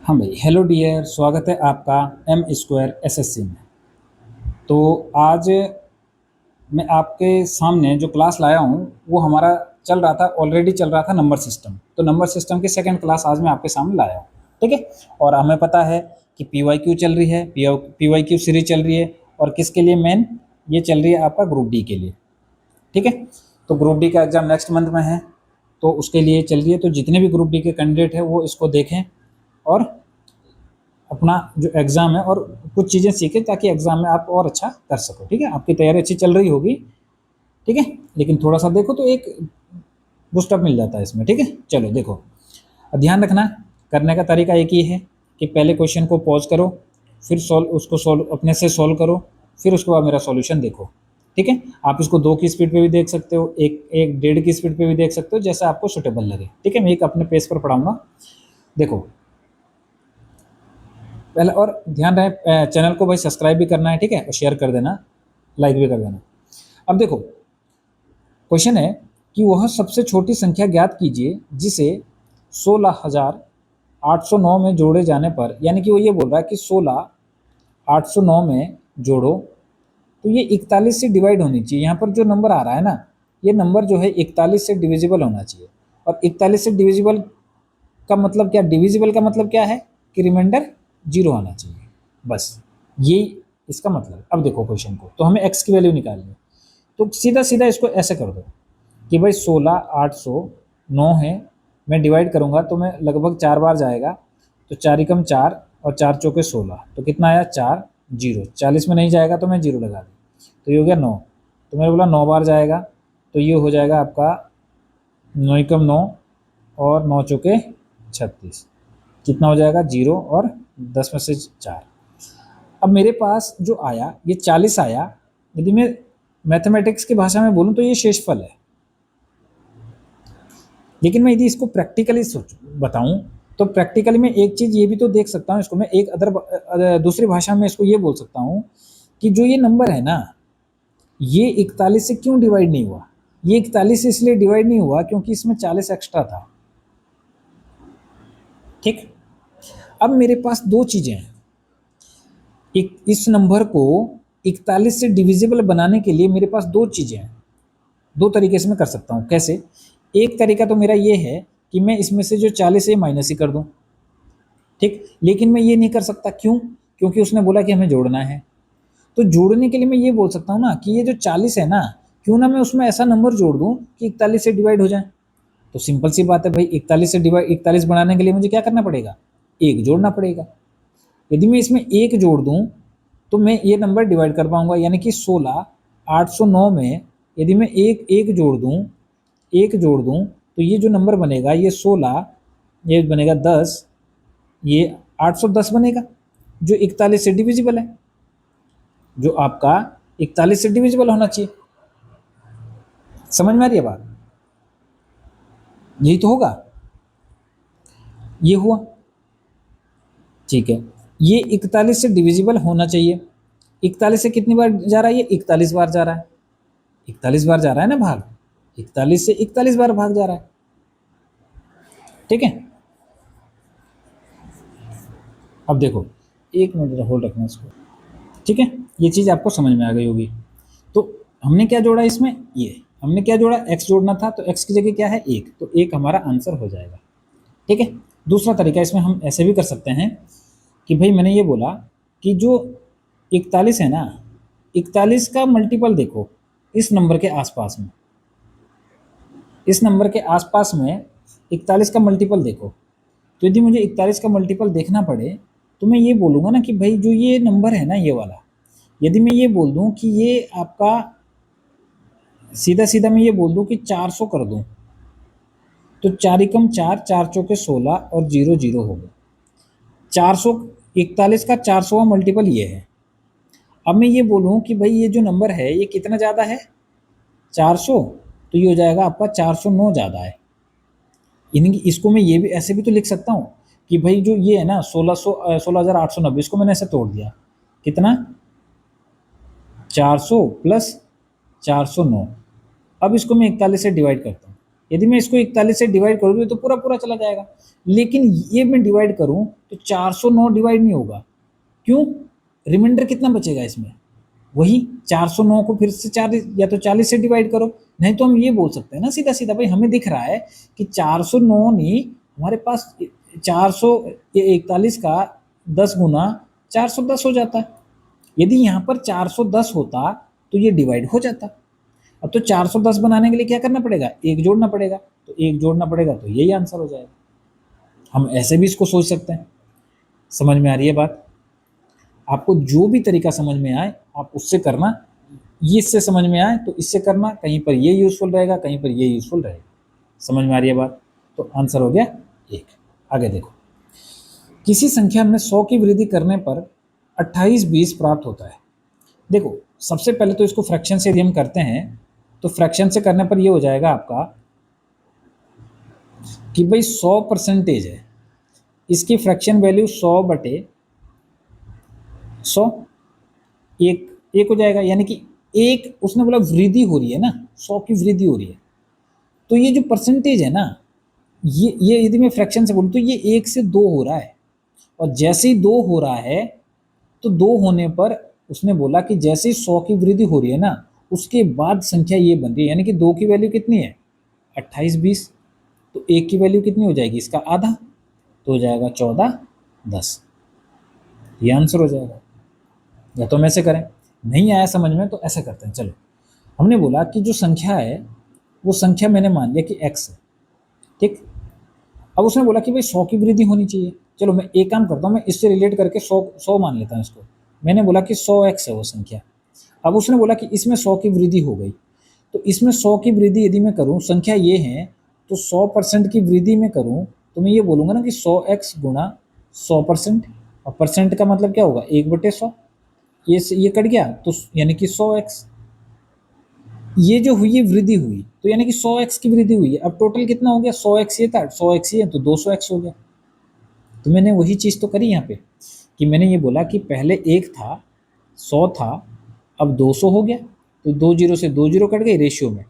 हाँ भाई, hello dear, स्वागत है आपका एम स्क्वायर एसएससी में। तो आज मैं आपके सामने जो क्लास लाया हूँ वो हमारा चल रहा था, ऑलरेडी चल रहा था नंबर सिस्टम। तो नंबर सिस्टम की सेकंड क्लास आज मैं आपके सामने लाया हूँ। ठीक है। और हमें पता है कि पीवाईक्यू चल रही है, पीवाईक्यू सीरीज चल रही है। और किसके लिए मेन? ये चल रही है आपका ग्रुप डी के लिए। ठीक है। तो ग्रुप डी का एग्ज़ाम नेक्स्ट मंथ में है, तो उसके लिए चल रही है। तो जितने भी ग्रुप डी के कैंडिडेट हैं वो इसको देखें और अपना जो एग्ज़ाम है और कुछ चीज़ें सीखें ताकि एग्ज़ाम में आप और अच्छा कर सको। ठीक है। आपकी तैयारी अच्छी चल रही होगी। ठीक है। लेकिन थोड़ा सा देखो तो एक बूस्टअप मिल जाता है इसमें। ठीक है। चलो देखो, ध्यान रखना, करने का तरीका एक ही है कि पहले क्वेश्चन को पॉज करो, फिर सॉल्व अपने से सॉल्व करो, फिर उसके बाद मेरा सॉल्यूशन देखो। ठीक है। आप इसको 2 की स्पीड पे भी देख सकते हो, एक एक 1.5 की स्पीड पे भी देख सकते हो, जैसा आपको सुटेबल लगे। ठीक है। मैं एक अपने पेज पर पढ़ाऊंगा। देखो पहले, और ध्यान रहे चैनल को भाई सब्सक्राइब भी करना है। ठीक है। और शेयर कर देना, लाइक भी कर देना। अब देखो, क्वेश्चन है कि वह सबसे छोटी संख्या ज्ञात कीजिए जिसे 16,809 में जोड़े जाने पर, यानी कि वो ये बोल रहा है कि 16,809 में जोड़ो तो ये 41 से डिवाइड होनी चाहिए। यहाँ पर जो नंबर आ रहा है ना, ये नंबर जो है 41 से डिविजिबल होना चाहिए। और 41 से डिविजिबल का मतलब क्या, डिविजिबल का मतलब क्या है कि रिमाइंडर 0 आना चाहिए, बस ये इसका मतलब। अब देखो क्वेश्चन को, तो हमें x की वैल्यू निकालनी है। तो सीधा सीधा इसको ऐसे कर दो कि भाई 16,809 है, मैं डिवाइड करूंगा तो मैं लगभग 4 बार जाएगा। तो 4 एकम 4 और 4 चौके 16, तो कितना आया 4 0। 40 में नहीं जाएगा तो मैं 0 लगा दूँ, तो ये हो गया 9। तो मैंने बोला 9 बार जाएगा, तो ये हो जाएगा आपका 9 एकम 9 और 9 चौके 36। कितना हो जाएगा 0 और 10 में से 4। अब मेरे पास जो आया ये 40 आया। यदि मैं मैथमेटिक्स की भाषा में बोलूँ तो ये शेषफल है। लेकिन मैं यदि इसको प्रैक्टिकली सोच बताऊं तो प्रैक्टिकली मैं एक चीज़ ये भी तो देख सकता हूँ, इसको मैं एक दूसरी भाषा में इसको ये बोल सकता हूँ कि जो ये नंबर है ना, ये 41 से क्यों डिवाइड नहीं हुआ। ये 41 से इसलिए डिवाइड नहीं हुआ क्योंकि इसमें 40 एक्स्ट्रा था। ठीक। अब मेरे पास दो चीज़ें हैं। एक, इस नंबर को 41 से डिविजिबल बनाने के लिए मेरे पास दो चीज़ें हैं। दो तरीके से मैं कर सकता हूँ। कैसे? एक तरीका तो मेरा ये है कि मैं इसमें से जो 40 है माइनस ही कर दूं। ठीक। लेकिन मैं ये नहीं कर सकता, क्यों? क्योंकि उसने बोला कि हमें जोड़ना है। तो जोड़ने के लिए मैं ये बोल सकता हूँ ना कि ये जो 40 है ना, क्यों ना मैं उसमें ऐसा नंबर जोड़ दूं कि 41 से डिवाइड हो जाए। तो सिंपल सी बात है भाई, 41 बनाने के लिए मुझे क्या करना पड़ेगा, एक जोड़ना पड़ेगा। यदि मैं इसमें एक जोड़ दूं तो मैं ये नंबर डिवाइड कर पाऊंगा, यानी कि 16,809 में यदि मैं एक जोड़ दूं तो ये जो नंबर बनेगा ये 16, ये बनेगा 10, ये 810 बनेगा, जो 41 से डिविजिबल है, जो आपका 41 से डिविजिबल होना चाहिए। समझ में आ रही है बात? यही तो होगा। ये हुआ। ठीक है। ये 41 से डिविजिबल होना चाहिए। 41 से कितनी बार जा रहा है, ये 41 बार जा रहा है। 41 बार जा रहा है ना भाग, 41 से 41 बार भाग जा रहा है। ठीक है। अब देखो, एक मिनट होल्ड रखना इसको। ठीक है। ये चीज़ आपको समझ में आ गई होगी। तो हमने क्या जोड़ा इसमें, ये हमने क्या जोड़ा, x जोड़ना था, तो x की जगह क्या है, एक, तो एक हमारा आंसर हो जाएगा। ठीक है। दूसरा तरीका इसमें हम ऐसे भी कर सकते हैं कि भाई मैंने ये बोला कि जो 41 है ना, 41 का मल्टीपल देखो इस नंबर के आसपास में, इस नंबर के आसपास में 41 का मल्टीपल देखो। तो यदि मुझे 41 का मल्टीपल देखना पड़े तो मैं ये बोलूँगा ना कि भाई जो ये नंबर है ना, ये वाला, यदि मैं ये बोल दूँ कि ये आपका, सीधा सीधा मैं ये बोल दूँ कि 400 कर दूँ, तो 4 एकम 4, 4 चौके 16 और 0 0 हो गया। 400, 41 का 400वां मल्टीपल ये है। अब मैं ये बोलूँ कि भाई ये जो नंबर है ये कितना ज़्यादा है, 400, तो ये हो जाएगा आपका 409 ज़्यादा है। यानी कि इसको मैं ये भी ऐसे भी तो लिख सकता हूँ कि भाई जो ये है ना 16,890, इसको मैंने ऐसे तोड़ दिया, कितना, 400 प्लस 409। अब इसको मैं 41 से डिवाइड करता हूँ, यदि मैं इसको 41 से डिवाइड करूँ तो पूरा पूरा चला जाएगा, लेकिन ये मैं डिवाइड करूँ तो 409 डिवाइड नहीं होगा। क्यों? रिमाइंडर कितना बचेगा इसमें? वही 409 को फिर से 40 या तो 40 से डिवाइड करो, नहीं तो हम ये बोल सकते हैं ना सीधा सीधा, भाई हमें दिख रहा है कि 409 नहीं, हमारे पास 441 का 10 गुना 410 हो जाता है। यदि यहाँ पर 410 होता तो ये डिवाइड हो जाता। अब तो 410 बनाने के लिए क्या करना पड़ेगा? एक जोड़ना पड़ेगा, तो एक जोड़ना पड़ेगा तो यही आंसर हो जाएगा। हम ऐसे भी इसको सोच सकते हैं। समझ में आ रही है बात? आपको जो भी तरीका समझ में आए आप उससे करना, ये इससे समझ में आए तो इससे करना, कहीं पर ये यूजफुल रहेगा, कहीं पर ये यूजफुल रहेगा। समझ में आ रही है बात? तो आंसर हो गया 1। आगे देखो, किसी संख्या में 100 की वृद्धि करने पर 28 प्राप्त होता है। देखो सबसे पहले तो इसको फ्रैक्शन से यदि हम करते हैं तो फ्रैक्शन से करने पर ये हो जाएगा आपका कि भाई 100% है, इसकी फ्रैक्शन वैल्यू 100/100 एक हो जाएगा, यानी कि एक, उसने बोला वृद्धि हो रही है ना, 100 की वृद्धि हो रही है, तो ये जो परसेंटेज है ना, ये यदि मैं फ्रैक्शन से बोलूँ तो ये 1 से 2 हो रहा है, और जैसे ही 2 हो रहा है तो 2 होने पर उसने बोला कि जैसे ही 100 की वृद्धि हो रही है ना, उसके बाद संख्या ये बन रही है, यानी कि 2 की वैल्यू कितनी है? 28 तो 1 की वैल्यू कितनी हो जाएगी? इसका आधा, तो हो जाएगा 14 10। ये आंसर हो जाएगा। या तो हम ऐसे करें, नहीं आया समझ में तो ऐसे करते हैं। चलो, हमने बोला कि जो संख्या है वो संख्या मैंने मान लिया कि x है, ठीक। अब उसने बोला कि भाई 100 की वृद्धि होनी चाहिए। चलो मैं एक काम करता हूँ, मैं इससे रिलेट करके 100 मान लेता हूँ इसको। मैंने बोला कि 100x है वो संख्या। अब उसने बोला कि इसमें 100 की वृद्धि हो गई, तो इसमें 100 की वृद्धि यदि मैं करूँ, संख्या ये है तो 100% की वृद्धि में करूँ तो मैं ये बोलूँगा ना कि 100x गुणा 100%, और परसेंट का मतलब क्या होगा? 1/100। ये कट गया तो यानी कि 100x। ये जो हुई है वृद्धि हुई, तो यानी कि 100x की वृद्धि हुई है। अब टोटल कितना हो गया? 100x ये था, 100x ये तो 200x हो गया। तो मैंने वही चीज़ तो करी यहाँ पे कि मैंने ये बोला कि पहले 1 था, 100 था, अब 200 हो गया, तो 2 जीरो से 2 जीरो कट गई रेशियो में,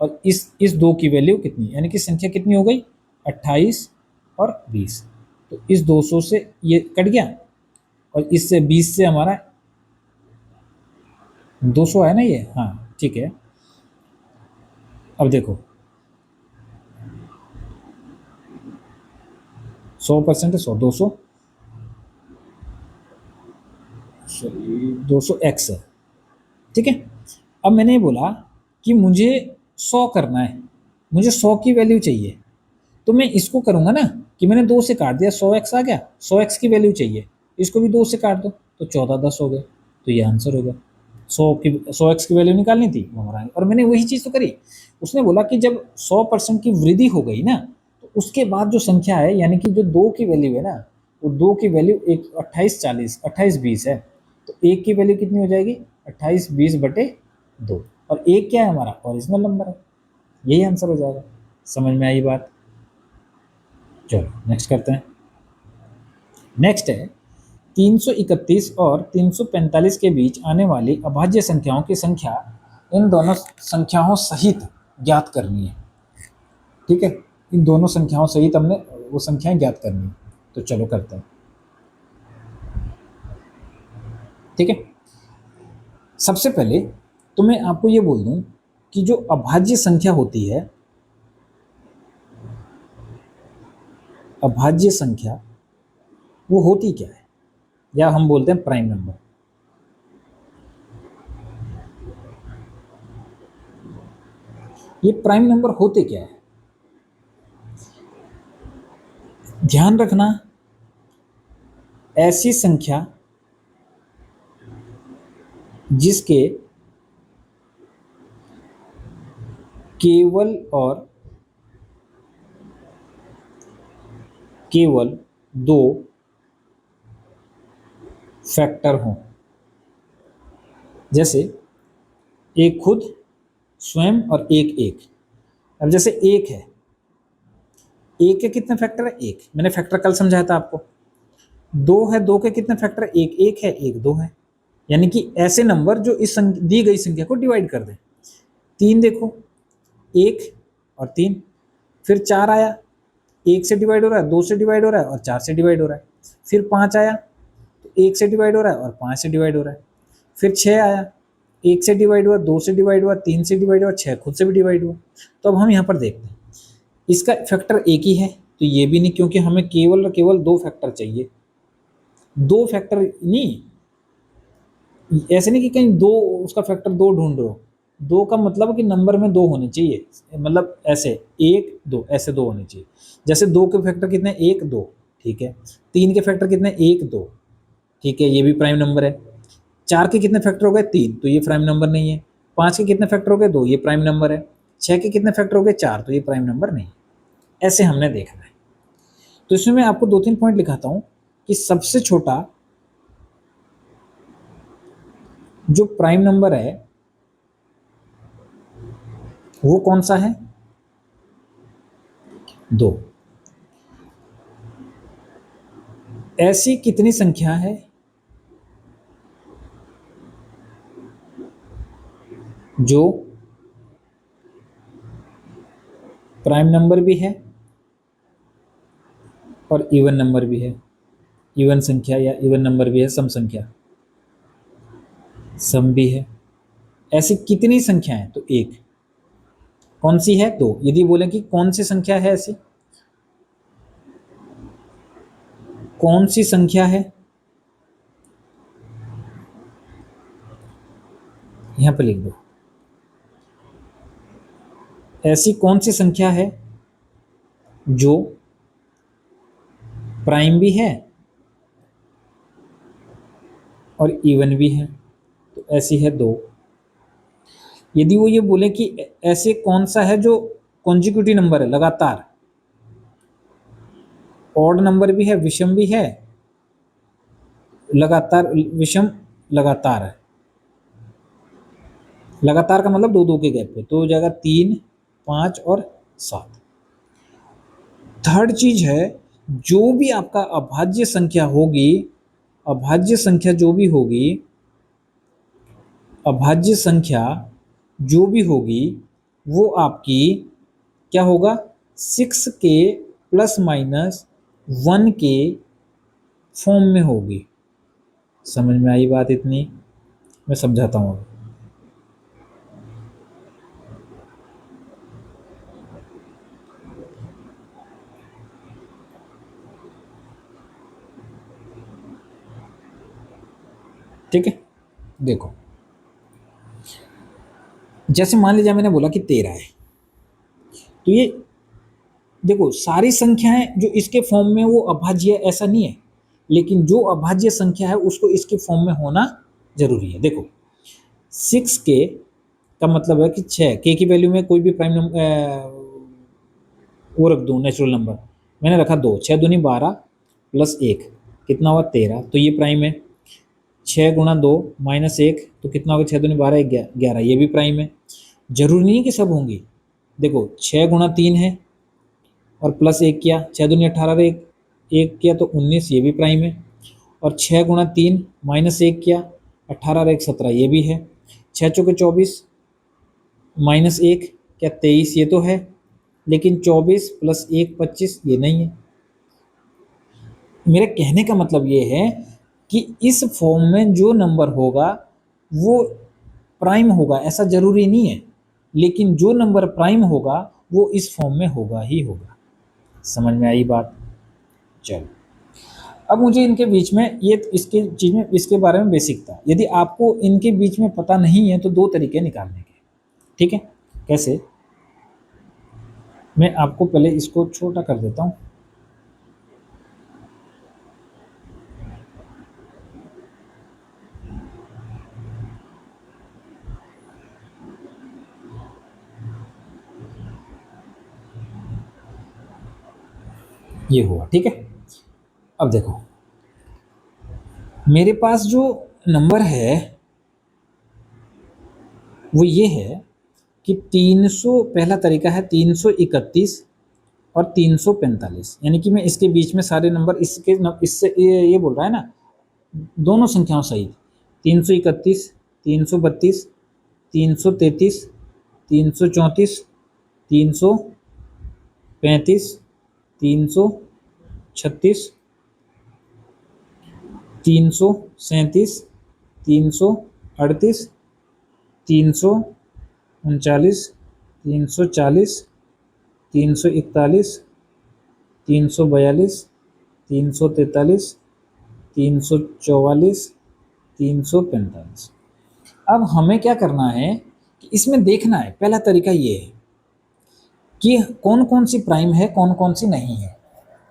और इस 2 की वैल्यू कितनी, यानी कि संख्या कितनी हो गई? 28 और 20। तो इस 200 से ये कट गया, और इससे 20 से हमारा 200 है ना ये, हाँ ठीक है। अब देखो 100% है 100, 200x है, ठीक है। अब मैंने ये बोला कि मुझे 100 करना है, मुझे 100 की वैल्यू चाहिए, तो मैं इसको करूँगा ना कि मैंने 2 से काट दिया, 100x आ गया, 100x की वैल्यू चाहिए, इसको भी 2 से काट दो तो 14 10 हो गया, तो ये आंसर हो गया। 100x की वैल्यू निकालनी थी वो हमारा, और मैंने वही चीज़ तो करी। उसने बोला कि जब 100% की वृद्धि हो गई ना, तो उसके बाद जो संख्या है, यानी कि जो 2 की वैल्यू है ना, वो 2 की वैल्यू 28 है, तो 1 की वैल्यू कितनी हो जाएगी? 28 20/2, और 1 क्या है हमारा? ओरिजिनल नंबर है। यही आंसर हो जाएगा। समझ में आई बात? चलो नेक्स्ट करते हैं। नेक्स्ट है 331 और 345 के बीच आने वाली अभाज्य संख्याओं की संख्या इन दोनों संख्याओं सहित ज्ञात करनी है, ठीक है। इन दोनों संख्याओं सहित हमने वो संख्याएं ज्ञात करनी है, तो चलो करते हैं, ठीक है। सबसे पहले तो मैं आपको ये बोल दूं कि जो अभाज्य संख्या होती है, अभाज्य संख्या वो होती क्या है, या हम बोलते हैं प्राइम नंबर। ये प्राइम नंबर होते क्या है? ध्यान रखना, ऐसी संख्या जिसके केवल और केवल 2 फैक्टर हों, जैसे एक खुद, स्वयं और एक एक। अब जैसे एक है, एक के कितने फैक्टर है? एक, मैंने फैक्टर कल समझाया था आपको। 2 है, 2 के कितने फैक्टर है? एक एक है, एक 2 है, यानी कि ऐसे नंबर जो इस दी गई संख्या को डिवाइड कर दें। 3 देखो, 1 और 3, फिर 4 आया, 1 से डिवाइड हो रहा है, 2 से डिवाइड हो रहा है और 4 से डिवाइड हो रहा है। फिर 5 आया तो 1 से डिवाइड हो रहा है और 5 से डिवाइड हो रहा है। फिर 6 आया, 1 से डिवाइड हुआ, 2 से डिवाइड हुआ, 3 से डिवाइड हुआ, 6 खुद से भी डिवाइड हुआ। तो अब हम यहाँ पर देखते हैं, इसका फैक्टर एक ही है तो ये भी नहीं, क्योंकि हमें केवल और केवल 2 फैक्टर चाहिए। 2 फैक्टर नहीं, ऐसे नहीं कि कहीं 2 उसका फैक्टर 2 ढूंढ रहे हो। 2 का मतलब कि नंबर में 2 होने चाहिए, मतलब ऐसे 1 2 ऐसे 2 होने चाहिए। जैसे 2 के फैक्टर कितने, 1 2, ठीक है। 3 के फैक्टर कितने, 1 2, ठीक है, ये भी प्राइम नंबर है। 4 के कितने फैक्टर हो गए, 3, तो ये प्राइम नंबर नहीं है। 5 के कितने फैक्टर हो गए, 2, ये प्राइम नंबर है। 6 के कितने फैक्टर हो गए, 4, तो ये प्राइम नंबर नहीं है। ऐसे हमने देखना है। तो इसमें मैं आपको 2-3 पॉइंट लिखाता हूं कि सबसे छोटा जो प्राइम नंबर है वो कौन सा है, 2। ऐसी कितनी संख्या है जो प्राइम नंबर भी है और इवन नंबर भी है, इवन संख्या या इवन नंबर भी है, सम संख्या, सम भी है। ऐसी कितनी संख्या है, तो एक। कौन सी है, 2। यदि बोले कि कौन सी संख्या है ऐसी, कौन सी संख्या है, यहां पर लिख दो, ऐसी कौन सी संख्या है जो प्राइम भी है और इवन भी है, तो ऐसी है 2। यदि वो ये बोले कि ऐसे कौन सा है जो कॉन्जिक्यूटिव नंबर है, लगातार, ऑड नंबर भी है, विषम भी है, लगातार विषम लगातार है। लगातार का मतलब 2-2 के गैप पे, तो हो जाएगा 3 5 और 7। थर्ड चीज है, जो भी आपका अभाज्य संख्या होगी, अभाज्य संख्या जो भी होगी, अभाज्य संख्या जो भी होगी वो आपकी क्या होगा, 6 के प्लस माइनस 1 के फॉर्म में होगी। समझ में आई बात इतनी, मैं समझाता हूँ। ठीक है, देखो, जैसे मान लीजिए मैंने बोला कि 13 है, तो ये देखो सारी संख्याएं जो इसके फॉर्म में वो अभाज्य है ऐसा नहीं है, लेकिन जो अभाज्य संख्या है उसको इसके फॉर्म में होना जरूरी है। देखो 6 के का मतलब है कि 6 के की वैल्यू में कोई भी प्राइम नंबर वो रख दूं, नेचुरल नंबर मैंने रखा 2, 6 दूनी 12 प्लस 1 कितना हुआ 13, तो ये प्राइम है। 6 गुणा 2 माइनस 1 तो कितना होगा, 6 दूनी 12 11, ये भी प्राइम है। जरूरी नहीं है कि सब होंगी, देखो 6 गुणा 3 है और प्लस 1 किया, 6 दूनी 18, एक किया तो 19, ये भी प्राइम है। और 6 गुणा 3 माइनस 1 किया, 18 और 1 17, ये भी है। 6 चौके 24 माइनस 1 क्या 23, ये तो है, लेकिन 24 प्लस 1 25, ये नहीं है। मेरे कहने का मतलब ये है कि इस फॉर्म में जो नंबर होगा वो प्राइम होगा ऐसा जरूरी नहीं है, लेकिन जो नंबर प्राइम होगा वो इस फॉर्म में होगा ही होगा। समझ में आई बात। चलो अब मुझे इनके बीच में ये इसके चीज में इसके बारे में बेसिक था, यदि आपको इनके बीच में पता नहीं है तो 2 तरीके निकालने के, ठीक है। कैसे, मैं आपको पहले इसको छोटा कर देता हूं। ये हुआ, ठीक है। अब देखो मेरे पास जो नंबर है वो ये है कि 300, पहला तरीका है 331 और 345, यानी कि मैं इसके बीच में सारे नंबर इससे ये बोल रहा है ना, दोनों संख्याओं सहित 331 332 333 334 300 35, 336, 337, 338, 339, 340, 341, 342, 343, 344, 345। अब हमें क्या करना है कि इसमें देखना है, पहला तरीका ये है कि कौन कौन सी प्राइम है, कौन कौन सी नहीं है।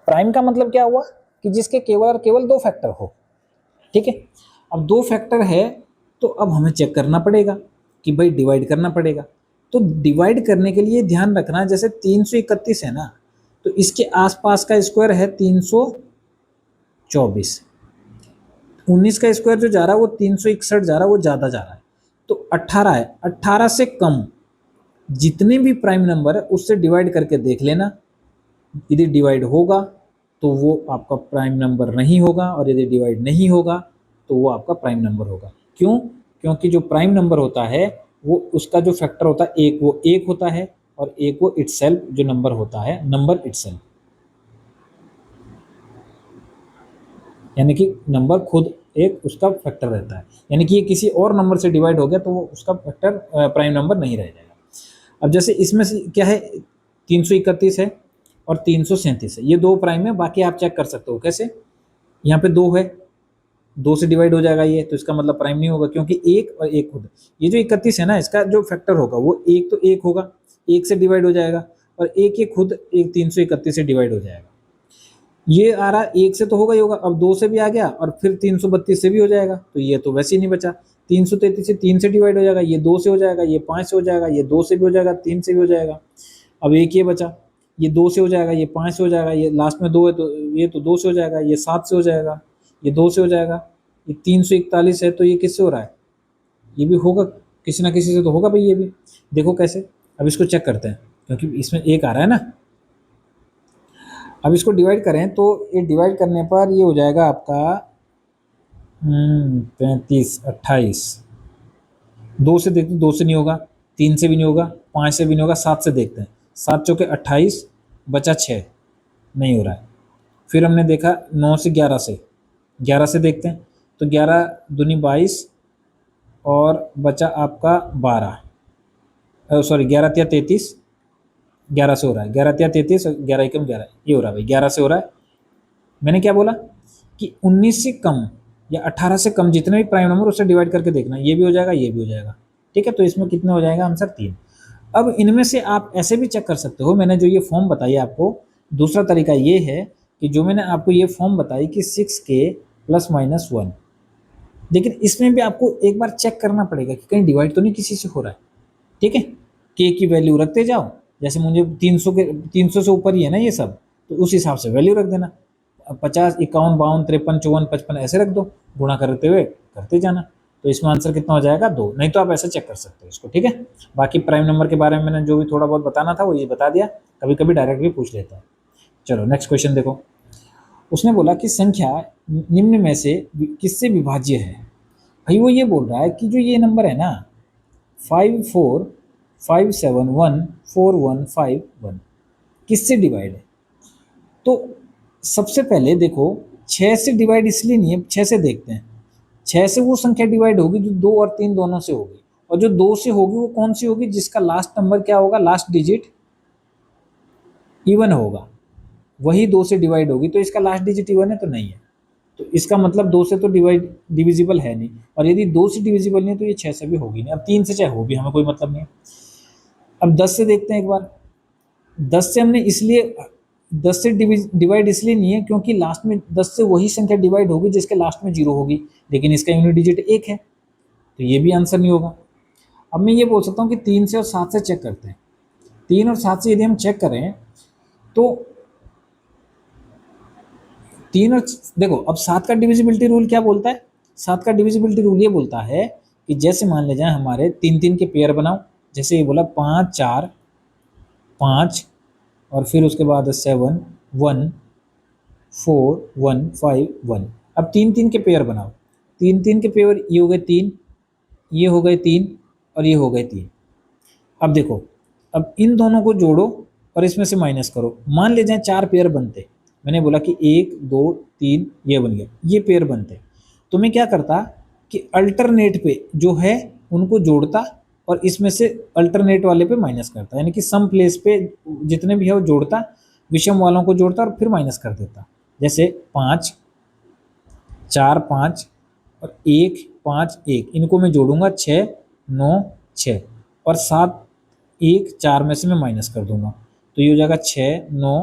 प्राइम का मतलब क्या हुआ कि जिसके केवल और केवल दो फैक्टर हो, ठीक है। अब दो फैक्टर है तो अब हमें चेक करना पड़ेगा कि भाई डिवाइड करना पड़ेगा। तो डिवाइड करने के लिए ध्यान रखना, जैसे 331 है ना, तो इसके आसपास का स्क्वायर है 324। 19 का स्क्वायर जो जा रहा है वो 361 जा रहा है, वो ज़्यादा जा रहा है। तो 18 है, 18 से कम जितने भी प्राइम नंबर है उससे डिवाइड करके देख लेना। यदि डिवाइड होगा तो वो आपका प्राइम नंबर नहीं होगा, और यदि डिवाइड नहीं होगा तो वो आपका प्राइम नंबर होगा। क्यों? क्योंकि जो प्राइम नंबर होता है वो उसका जो फैक्टर होता है एक, वो एक होता है, और एक वो इटसेल्फ जो नंबर होता है, नंबर इटसेल्फ, यानी कि नंबर खुद एक उसका फैक्टर रहता है। यानी कि ये किसी और नंबर से डिवाइड हो गया तो वो उसका फैक्टर प्राइम नंबर नहीं रह जाएगा। अब जैसे इसमें से क्या है, 331 है और 337 है, ये दो प्राइम है। बाकी आप चेक कर सकते हो कैसे, यहाँ पे दो है, दो से डिवाइड हो जाएगा ये, तो इसका मतलब प्राइम नहीं होगा, क्योंकि एक और एक खुद। ये जो 31 है ना, इसका जो फैक्टर होगा वो एक, तो एक होगा, एक से डिवाइड हो जाएगा, और एक एक खुद एक 331 से डिवाइड हो जाएगा। ये आ रहा एक से तो होगा ही होगा, अब दो से भी आ गया, और फिर 332 से भी हो जाएगा, तो ये तो वैसे ही नहीं बचा। 333 से तीन से डिवाइड हो जाएगा, ये दो से हो जाएगा, ये 5 से हो जाएगा, ये दो से भी हो जाएगा, तीन से भी हो जाएगा। अब एक ये बचा, ये दो से हो जाएगा, ये 5 से हो जाएगा, ये लास्ट में दो है तो ये तो दो से हो जाएगा, ये 7 से हो जाएगा, ये दो से हो जाएगा, ये 341 है तो ये किससे हो रहा है, ये भी होगा किसी ना किसी से तो होगा भाई ये भी। देखो कैसे, अब इसको चेक करते हैं, क्योंकि इसमें एक आ रहा है ना। अब इसको डिवाइड करें तो ये डिवाइड करने पर ये हो जाएगा आपका 35, 28। दो से देखते, दो से नहीं होगा, तीन से भी नहीं होगा, पाँच से भी नहीं होगा, सात से देखते हैं। सात चौके 28, बचा 6, नहीं हो रहा है। फिर हमने देखा 9 से 11 से, 11 से देखते हैं, तो 11 दूनी 22, और बचा आपका 12, सॉरी 11 तिया 33, 11 से हो रहा है, 11 तिया 33 और 11 एकम 11, ये हो रहा है भाई, 11 से हो रहा है। मैंने क्या बोला कि 19 से कम या 18 से कम जितने भी प्राइम नंबर उससे डिवाइड करके देखना, ये भी हो जाएगा, ये भी हो जाएगा, ठीक है। तो इसमें कितने हो जाएगा आंसर 3। अब इनमें से आप ऐसे भी चेक कर सकते हो, मैंने जो ये फॉर्म बताई आपको, दूसरा तरीका ये है कि जो मैंने आपको ये फॉर्म बताई कि 6k ± 1, लेकिन इसमें भी आपको एक बार चेक करना पड़ेगा कि कहीं डिवाइड तो नहीं किसी से हो रहा है, ठीक है। के की वैल्यू रखते जाओ, जैसे मुझे 300 से ऊपर ही है ना ये सब, तो उस हिसाब से वैल्यू रख देना। 50, 51, 52, 53, 54, 55 ऐसे रख दो, गुणा करते हुए करते जाना। तो इसमें आंसर कितना हो जाएगा 2। नहीं तो आप ऐसे चेक कर सकते हो इसको, ठीक है। बाकी प्राइम नंबर के बारे में मैंने जो भी थोड़ा बहुत बताना था वो ये बता दिया, कभी कभी डायरेक्ट भी पूछ लेता है। चलो नेक्स्ट क्वेश्चन देखो। उसने बोला कि संख्या निम्न में से किससे विभाज्य है। भाई वो ये बोल रहा है कि जो ये नंबर है ना 54571415 किससे डिवाइड है। तो सबसे पहले देखो, 6 से डिवाइड इसलिए नहीं है, 6 से देखते हैं। 6 से वो संख्या डिवाइड होगी जो 2 और 3 दोनों से होगी, और जो 2 से होगी वो कौन सी होगी, जिसका लास्ट नंबर क्या होगा, लास्ट डिजिट इवन होगा, वही 2 से डिवाइड होगी। तो इसका लास्ट डिजिट इवन है तो नहीं है, तो इसका मतलब 2 से तो डिविजिबल है नहीं, और यदि 2 से डिविजिबल नहीं है तो ये 6 से भी होगी नहीं। अब 3 से चाहे हो भी हमें कोई मतलब नहीं है। अब 10 से देखते हैं एक बार। 10 से हमने इसलिए 10 से डिवाइड इसलिए नहीं है क्योंकि लास्ट में 10 से वही संख्या डिवाइड होगी जिसके लास्ट में 0 होगी, लेकिन इसका यूनिट डिजिट 1 है, तो ये भी आंसर नहीं होगा। अब मैं ये बोल सकता हूँ कि 3 से और 7 से चेक करते हैं। 3 और 7 से यदि हम चेक करें तो 3 और देखो, अब 7 का डिविजिबिलिटी रूल क्या बोलता है, 7 का डिविजिबिलिटी रूल ये बोलता है कि जैसे मान ले जाए हमारे 3 के पेयर बनाओ, जैसे ये बोला 5 4 5, और फिर उसके बाद 7 1 4 1 5 1। अब 3 के पेयर बनाओ, 3 के पेयर, ये हो गए 3, ये हो गए 3, और ये हो गए 3। अब देखो, अब इन दोनों को जोड़ो और इसमें से माइनस करो। मान ले जाए 4 पेयर बनते, मैंने बोला कि 1 2 3 ये बन गया, ये पेयर बनते, तो मैं क्या करता कि अल्टरनेट पे जो है उनको जोड़ता और इसमें से अल्टरनेट वाले पे माइनस करता, यानी कि सम प्लेस पे जितने भी है वो जोड़ता, विषम वालों को जोड़ता और फिर माइनस कर देता। जैसे 5 4 5 और 1 5 1, इनको मैं जोड़ूंगा 6 9 6 और 7 1 4 में से मैं माइनस कर दूंगा, तो ये हो जाएगा 6 9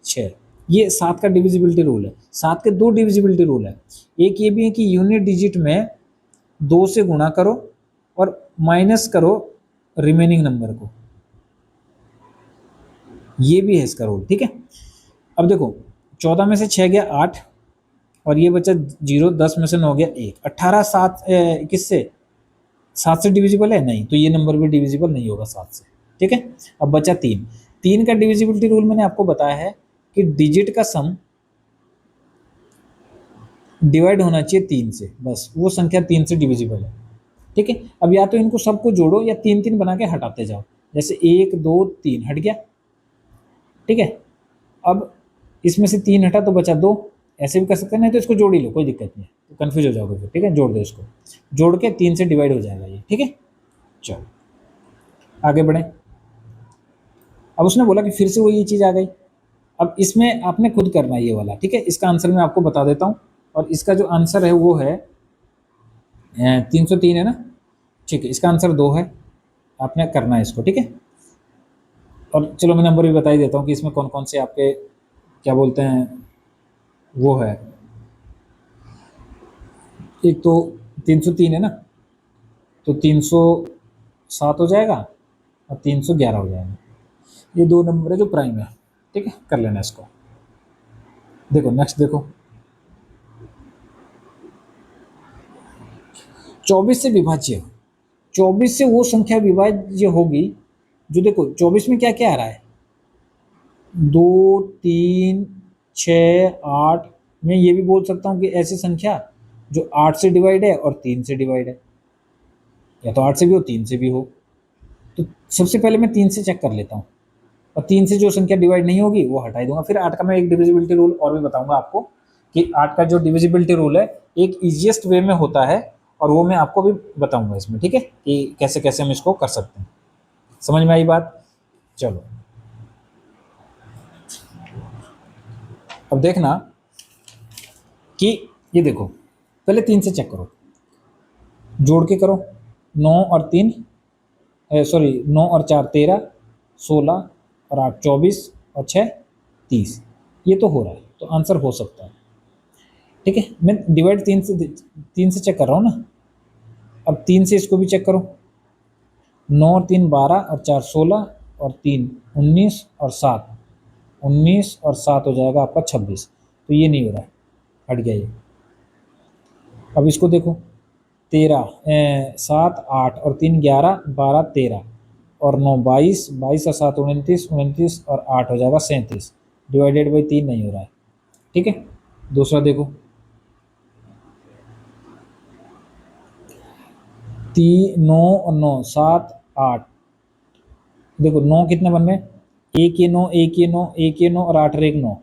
6। ये 7 का डिविजिबिलिटी रूल है। 7 के 2 डिविजिबिलिटी रूल है, एक ये भी है कि यूनिट डिजिट में 2 से गुणा करो और माइनस करो रिमेनिंग नंबर को, ये भी है इसका रूल, ठीक है। अब देखो 14 में से 6 गया 8 और ये बचा 0, 10 में से 9 गया 1, 18 7 किससे 7 से डिविजिबल है नहीं, तो ये नंबर भी डिविजिबल नहीं होगा 7 से, ठीक है। अब बचा 3, 3 का डिविजिबिलिटी रूल मैंने आपको बताया है कि डिजिट का सम डिवाइड होना चाहिए 3 से, बस वो संख्या 3 से डिविजिबल है, ठीक है। अब या तो इनको सबको जोड़ो या 3 3 बना के हटाते जाओ, जैसे 1 2 3 हट गया, ठीक है। अब इसमें से 3 हटा तो बचा 2, ऐसे भी कर सकते हैं, नहीं तो इसको जोड़ ही लो, कोई दिक्कत नहीं है, तो कन्फ्यूज हो जाओगे फिर, ठीक है। जोड़ दो इसको, जोड़ के 3 से डिवाइड हो जाएगा ये, ठीक है। चलो आगे बढ़े। अब उसने बोला कि फिर से वो ये चीज़ आ गई, अब इसमें आपने खुद करना है ये वाला, ठीक है। इसका आंसर मैं आपको बता देता हूँ, और इसका जो आंसर है वो है 303 है ना, ठीक है। इसका आंसर 2 है, आपने करना है इसको, ठीक है। और चलो मैं नंबर भी बता ही देता हूँ कि इसमें कौन कौन से आपके क्या बोलते हैं वो है। एक तो 303 है ना, तो 307 हो जाएगा और 311 हो जाएगा, ये 2 नंबर है जो प्राइम है, ठीक है। कर लेना इसको। देखो नेक्स्ट देखो, 24 से विभाज्य, 24 से वो संख्या विभाज्य होगी जो, देखो 24 में क्या क्या आ रहा है, 2 3 6 8, मैं ये भी बोल सकता हूँ कि ऐसी संख्या जो 8 से डिवाइड है और 3 से डिवाइड है, या तो 8 से भी हो 3 से भी हो। तो सबसे पहले मैं 3 से चेक कर लेता हूँ, और 3 से जो संख्या डिवाइड नहीं होगी वो हटा दूंगा। फिर 8 का मैं एक डिविजिबिलिटी रूल और भी बताऊंगा आपको कि 8 का जो डिविजिबिलिटी रूल है एक इजीएस्ट वे में होता है, और वो मैं आपको भी बताऊंगा इसमें, ठीक है, कि कैसे कैसे हम इसको कर सकते हैं। समझ में आई बात? चलो अब देखना कि ये देखो, पहले 3 से चेक करो, जोड़ के करो, 9 और 3 सॉरी 9 और 4 13, 16 और 8 24 और 6 30, ये तो हो रहा है, तो आंसर हो सकता है, ठीक है। मैं डिवाइड 3 से चेक कर रहा हूँ ना। अब 3 से इसको भी चेक करो, 9 और 3 12 और 4 16 और 3 19 और 7 19 और 7 हो जाएगा आपका 26, तो ये नहीं हो रहा है, हट गया ये। अब इसको देखो, 13 7 8 और 3 11 12 13 और 9 22 22 और 7 29 29 और 8 हो जाएगा 37, डिवाइडेड बाई 3 नहीं हो रहा है, ठीक है। दूसरा देखो, 9 और 9 7 8, देखो 9 कितने बन रहे हैं, एक ये 9 एक ये 9 एक ये 9 और 8 एक 9,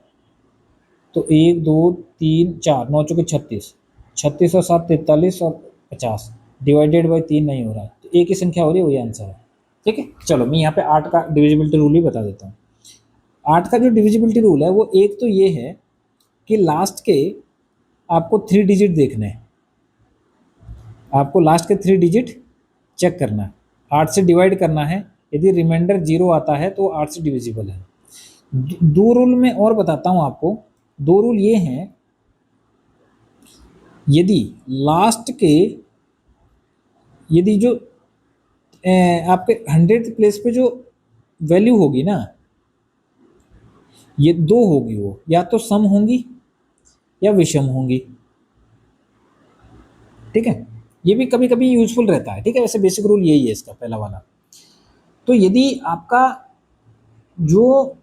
तो 1 2 3 4 9 चौके 36, 36 और 7 43 और 50, डिवाइडेड बाई 3 नहीं हो रहा है, तो एक ही संख्या हो रही है, वही आंसर है, ठीक है। चलो मैं यहाँ पे 8 का डिविजिबिलिटी रूल ही बता देता हूँ। 8 का जो डिविजिबिलिटी रूल है वो एक तो ये है कि लास्ट के आपको 3 डिजिट देखने हैं, आपको लास्ट के 3 डिजिट चेक करना है, 8 से डिवाइड करना है, यदि रिमाइंडर 0 आता है तो 8 से डिविजिबल है। 2 रूल मैं और बताता हूँ आपको, 2 रूल ये हैं, यदि लास्ट के, यदि जो आपके 100th प्लेस पे जो वैल्यू होगी ना, ये 2 होगी, वो या तो सम होंगी या विषम होंगी, ठीक है। ये भी कभी कभी यूजफुल रहता है, ठीक है। वैसे बेसिक रूल यही है इसका पहला वाला। तो यदि आपका जो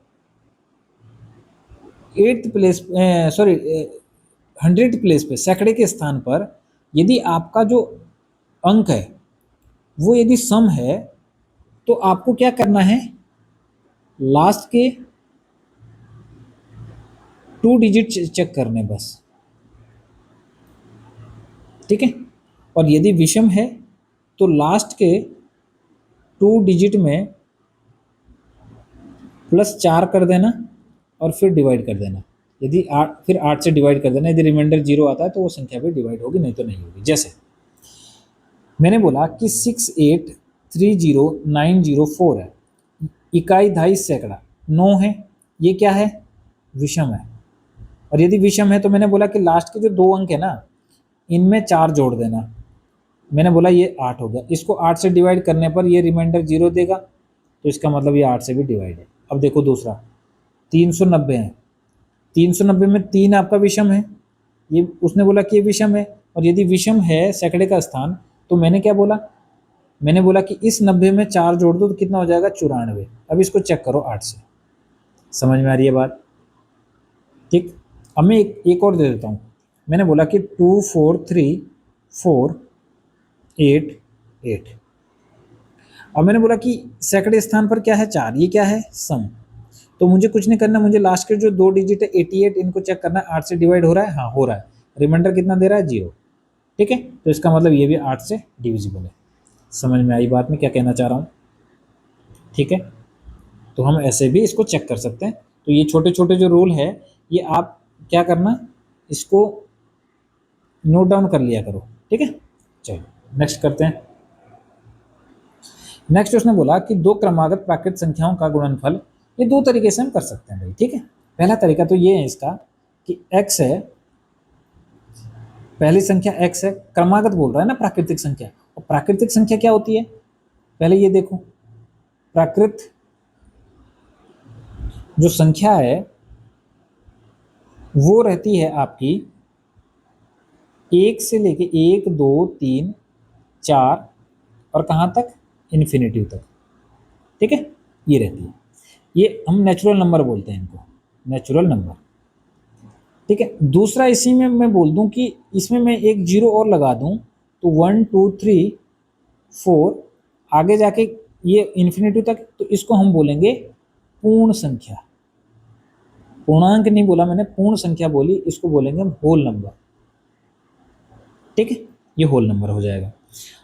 8th place sorry 100th place पे सैकड़े के स्थान पर यदि आपका जो अंक है वो यदि सम है, तो आपको क्या करना है, लास्ट के 2 डिजिट चेक करने बस, ठीक है। और यदि विषम है तो लास्ट के 2 डिजिट में +4 कर देना और फिर डिवाइड कर देना। यदि 8 फिर 8 से डिवाइड कर देना। यदि रिमाइंडर 0 आता है तो वो संख्या भी डिवाइड होगी, नहीं तो नहीं होगी। जैसे मैंने बोला कि 6830904 है, इकाई दहाई सैकड़ा 9 है, ये क्या है? विषम है। और यदि विषम है तो मैंने बोला कि लास्ट के जो 2 अंक है ना, इनमें 4 जोड़ देना। मैंने बोला ये 8 हो गया, इसको 8 से डिवाइड करने पर ये रिमाइंडर 0 देगा, तो इसका मतलब ये 8 से भी डिवाइड है। अब देखो दूसरा 390 है, 390 में 3 आपका विषम है, ये उसने बोला कि ये विषम है। और यदि विषम है सैकड़े का स्थान, तो मैंने क्या बोला? मैंने बोला कि इस 90 में 4 जोड़ दो तो कितना हो जाएगा? 94। अब इसको चेक करो 8 से। समझ में आ रही है बात? ठीक। अब मैं एक और दे देता हूँ। मैंने बोला कि 243488। अब मैंने बोला कि सैकड़े स्थान पर क्या है? 4। ये क्या है? सम। तो मुझे कुछ नहीं करना, मुझे लास्ट के जो 2 डिजिट है 88, इनको चेक करना है 8 से डिवाइड हो रहा है? हाँ हो रहा है। रिमाइंडर कितना दे रहा है? 0। ठीक है, तो इसका मतलब ये भी 8 से डिविजिबल है। समझ में आई बात में क्या कहना चाह रहा हूँ? ठीक है, तो हम ऐसे भी इसको चेक कर सकते हैं। तो ये छोटे छोटे जो रूल है, ये आप क्या करना, इसको नोट डाउन कर लिया करो। ठीक है, चलो नेक्स्ट करते हैं। नेक्स्ट उसने बोला कि 2 क्रमागत प्राकृत संख्याओं का गुणनफल, ये 2 तरीके से हम कर सकते हैं भाई। ठीक है, पहला तरीका तो ये है इसका कि x है, पहली संख्या x है, क्रमागत बोल रहा है ना, प्राकृतिक संख्या। और प्राकृतिक संख्या क्या होती है? पहले ये देखो, प्राकृत जो संख्या है वो रहती है आपकी 1 से लेके 1 2 3 4 और कहाँ तक? इन्फिनिटी तक। ठीक है, ये रहती है। ये हम नेचुरल नंबर बोलते हैं इनको, नेचुरल नंबर। ठीक है, दूसरा इसी में मैं बोल दूं कि इसमें मैं एक 0 और लगा दूं तो 1 2 3 4 आगे जाके ये इन्फिनिटी तक, तो इसको हम बोलेंगे पूर्ण संख्या। पूर्णांक नहीं बोला मैंने, पूर्ण संख्या बोली, इसको बोलेंगे हम होल नंबर। ठीक है, ये होल नंबर हो जाएगा।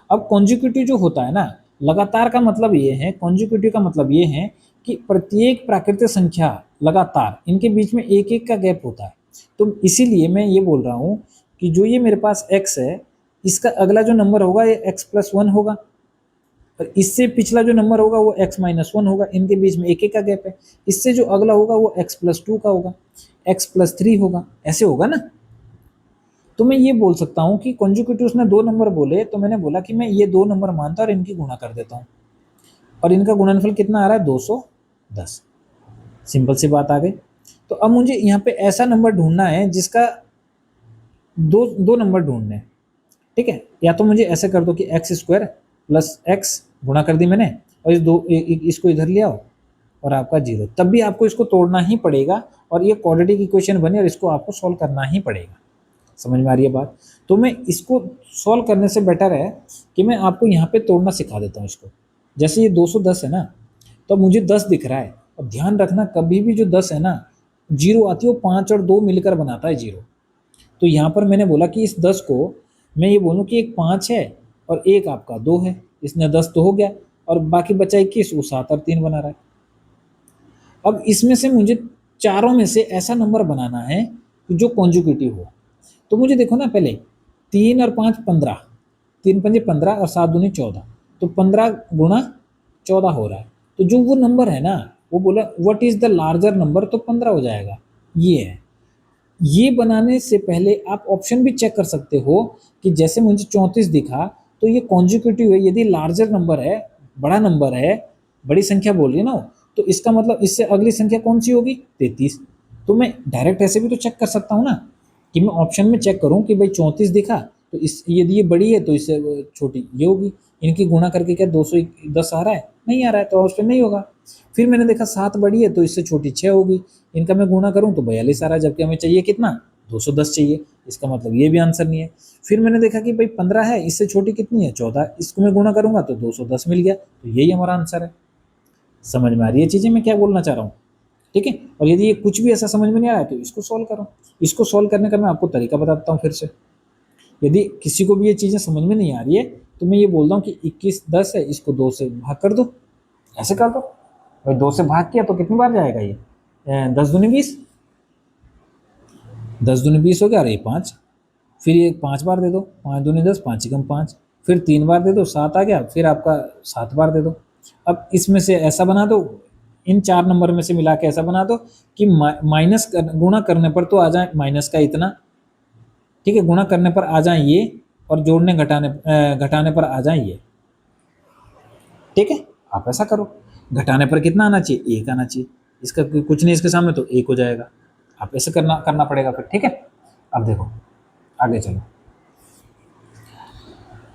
अब कॉन्जिक्यूटिव जो होता है ना, लगातार का मतलब ये है, कॉन्जिक्यूटिव का मतलब ये है कि प्रत्येक प्राकृतिक संख्या लगातार, इनके बीच में एक एक का गैप होता है। तो इसीलिए मैं ये बोल रहा हूँ कि जो ये मेरे पास x है, इसका अगला जो नंबर होगा ये x+1 होगा, और इससे पिछला जो नंबर होगा वो x-1 होगा। इनके बीच में एक एक का गैप है। इससे जो अगला होगा वो x+2 का होगा, x+3 होगा, ऐसे होगा ना। तो मैं ये बोल सकता हूँ कि कॉन्जिक्यूटिव उसने 2 नंबर बोले, तो मैंने बोला कि मैं ये 2 नंबर मानता और इनकी गुणा कर देता हूँ, और इनका गुणनफल कितना आ रहा है? 210। सिंपल सी बात आ गई। तो अब मुझे यहाँ पे ऐसा नंबर ढूंढना है जिसका दो नंबर ढूंढने हैं। ठीक है, या तो मुझे ऐसे कर दो कि x² + x गुणा कर दी मैंने, और इसको इधर ले आओ और आपका 0, तब भी आपको इसको तोड़ना ही पड़ेगा और ये क्वाड्रेटिक इक्वेशन बने और इसको आपको सॉल्व करना ही पड़ेगा। समझ में आ रही है बात? तो मैं इसको सॉल्व करने से बेटर है कि मैं आपको यहाँ पे तोड़ना सिखा देता हूँ इसको। जैसे ये 210 है ना, तो मुझे 10 दिख रहा है। और ध्यान रखना, कभी भी जो 10 है ना, 0 आती है वो 5 और 2 मिलकर बनाता है 0। तो यहाँ पर मैंने बोला कि इस 10 को मैं ये बोलूँ कि एक 5 है और एक आपका 2 है, इसने 10 तो हो गया, और बाकी बचा 21, वो 7 और 3 बना रहा है। अब इसमें से मुझे चारों में से ऐसा नंबर बनाना है जो कॉन्जुगेटिव हो। तो मुझे देखो ना, पहले 3 और 5 15, 3 पंजे 15 और 7 दूनी 14, तो 15 गुणा 14 हो रहा है। तो जो वो नंबर है ना, वो बोला what is the larger number, तो 15 हो जाएगा। ये है। ये बनाने से पहले आप ऑप्शन भी चेक कर सकते हो कि जैसे मुझे 34 दिखा तो ये कॉन्जिक्यूटिव है। यदि लार्जर नंबर है, बड़ा नंबर है, बड़ी संख्या बोल रही है ना, तो इसका मतलब इससे अगली संख्या कौन सी होगी? 33। तो मैं डायरेक्ट ऐसे भी तो चेक कर सकता हूँ ना, कि मैं ऑप्शन में चेक करूँ कि भाई 34 दिखा तो इस, यदि ये बड़ी है तो इससे छोटी ये होगी। इनकी गुणा करके क्या 210 आ रहा है? नहीं आ रहा है, तो ऑप्शन नहीं होगा। फिर मैंने देखा 7 बड़ी है तो इससे छोटी 6 होगी, इनका मैं गुणा करूं तो 42 आ रहा है, जबकि हमें चाहिए कितना? 210 चाहिए। इसका मतलब ये भी आंसर नहीं है। फिर मैंने देखा कि भाई 15 है, इससे छोटी कितनी है? 14, इसको मैं गुणा करूंगा तो 210 मिल गया, तो यही हमारा आंसर है। समझ में आ रही है चीज़ें मैं क्या बोलना चाह रहा हूँ? ठीक है। और यदि ये कुछ भी ऐसा समझ में नहीं आ रहा है तो इसको सॉल्व करो। इसको सॉल्व करने का मैं आपको तरीका बताता हूँ फिर से। यदि किसी को भी ये चीज़ें समझ में नहीं आ रही है तो मैं ये बोलता हूँ कि 21 10 है, इसको 2 से भाग कर दो, ऐसे कर दो। और 2 से भाग किया तो कितनी बार जाएगा ये? 10 दूनी 20, 10 दूनी 20 हो गया, और ये 5। फिर ये 5 बार दे दो, 5 दूनी 10, 5 एकम 5। फिर 3 बार दे दो, 7 आ गया। फिर आपका 7 बार दे दो। अब इसमें से ऐसा बना दो, इन 4 नंबर में से मिला के ऐसा बना दो कि गुणा करने पर तो आ जाए माइनस का इतना, ठीक है, गुणा करने पर आ जाए ये, और जोड़ने घटाने पर आ जाए ये। ठीक है, आप ऐसा करो। घटाने पर कितना आना चाहिए? 1 आना चाहिए। इसका कुछ नहीं इसके सामने, तो 1 हो जाएगा। आप ऐसे करना पड़ेगा फिर। ठीक है, अब देखो आगे चलो।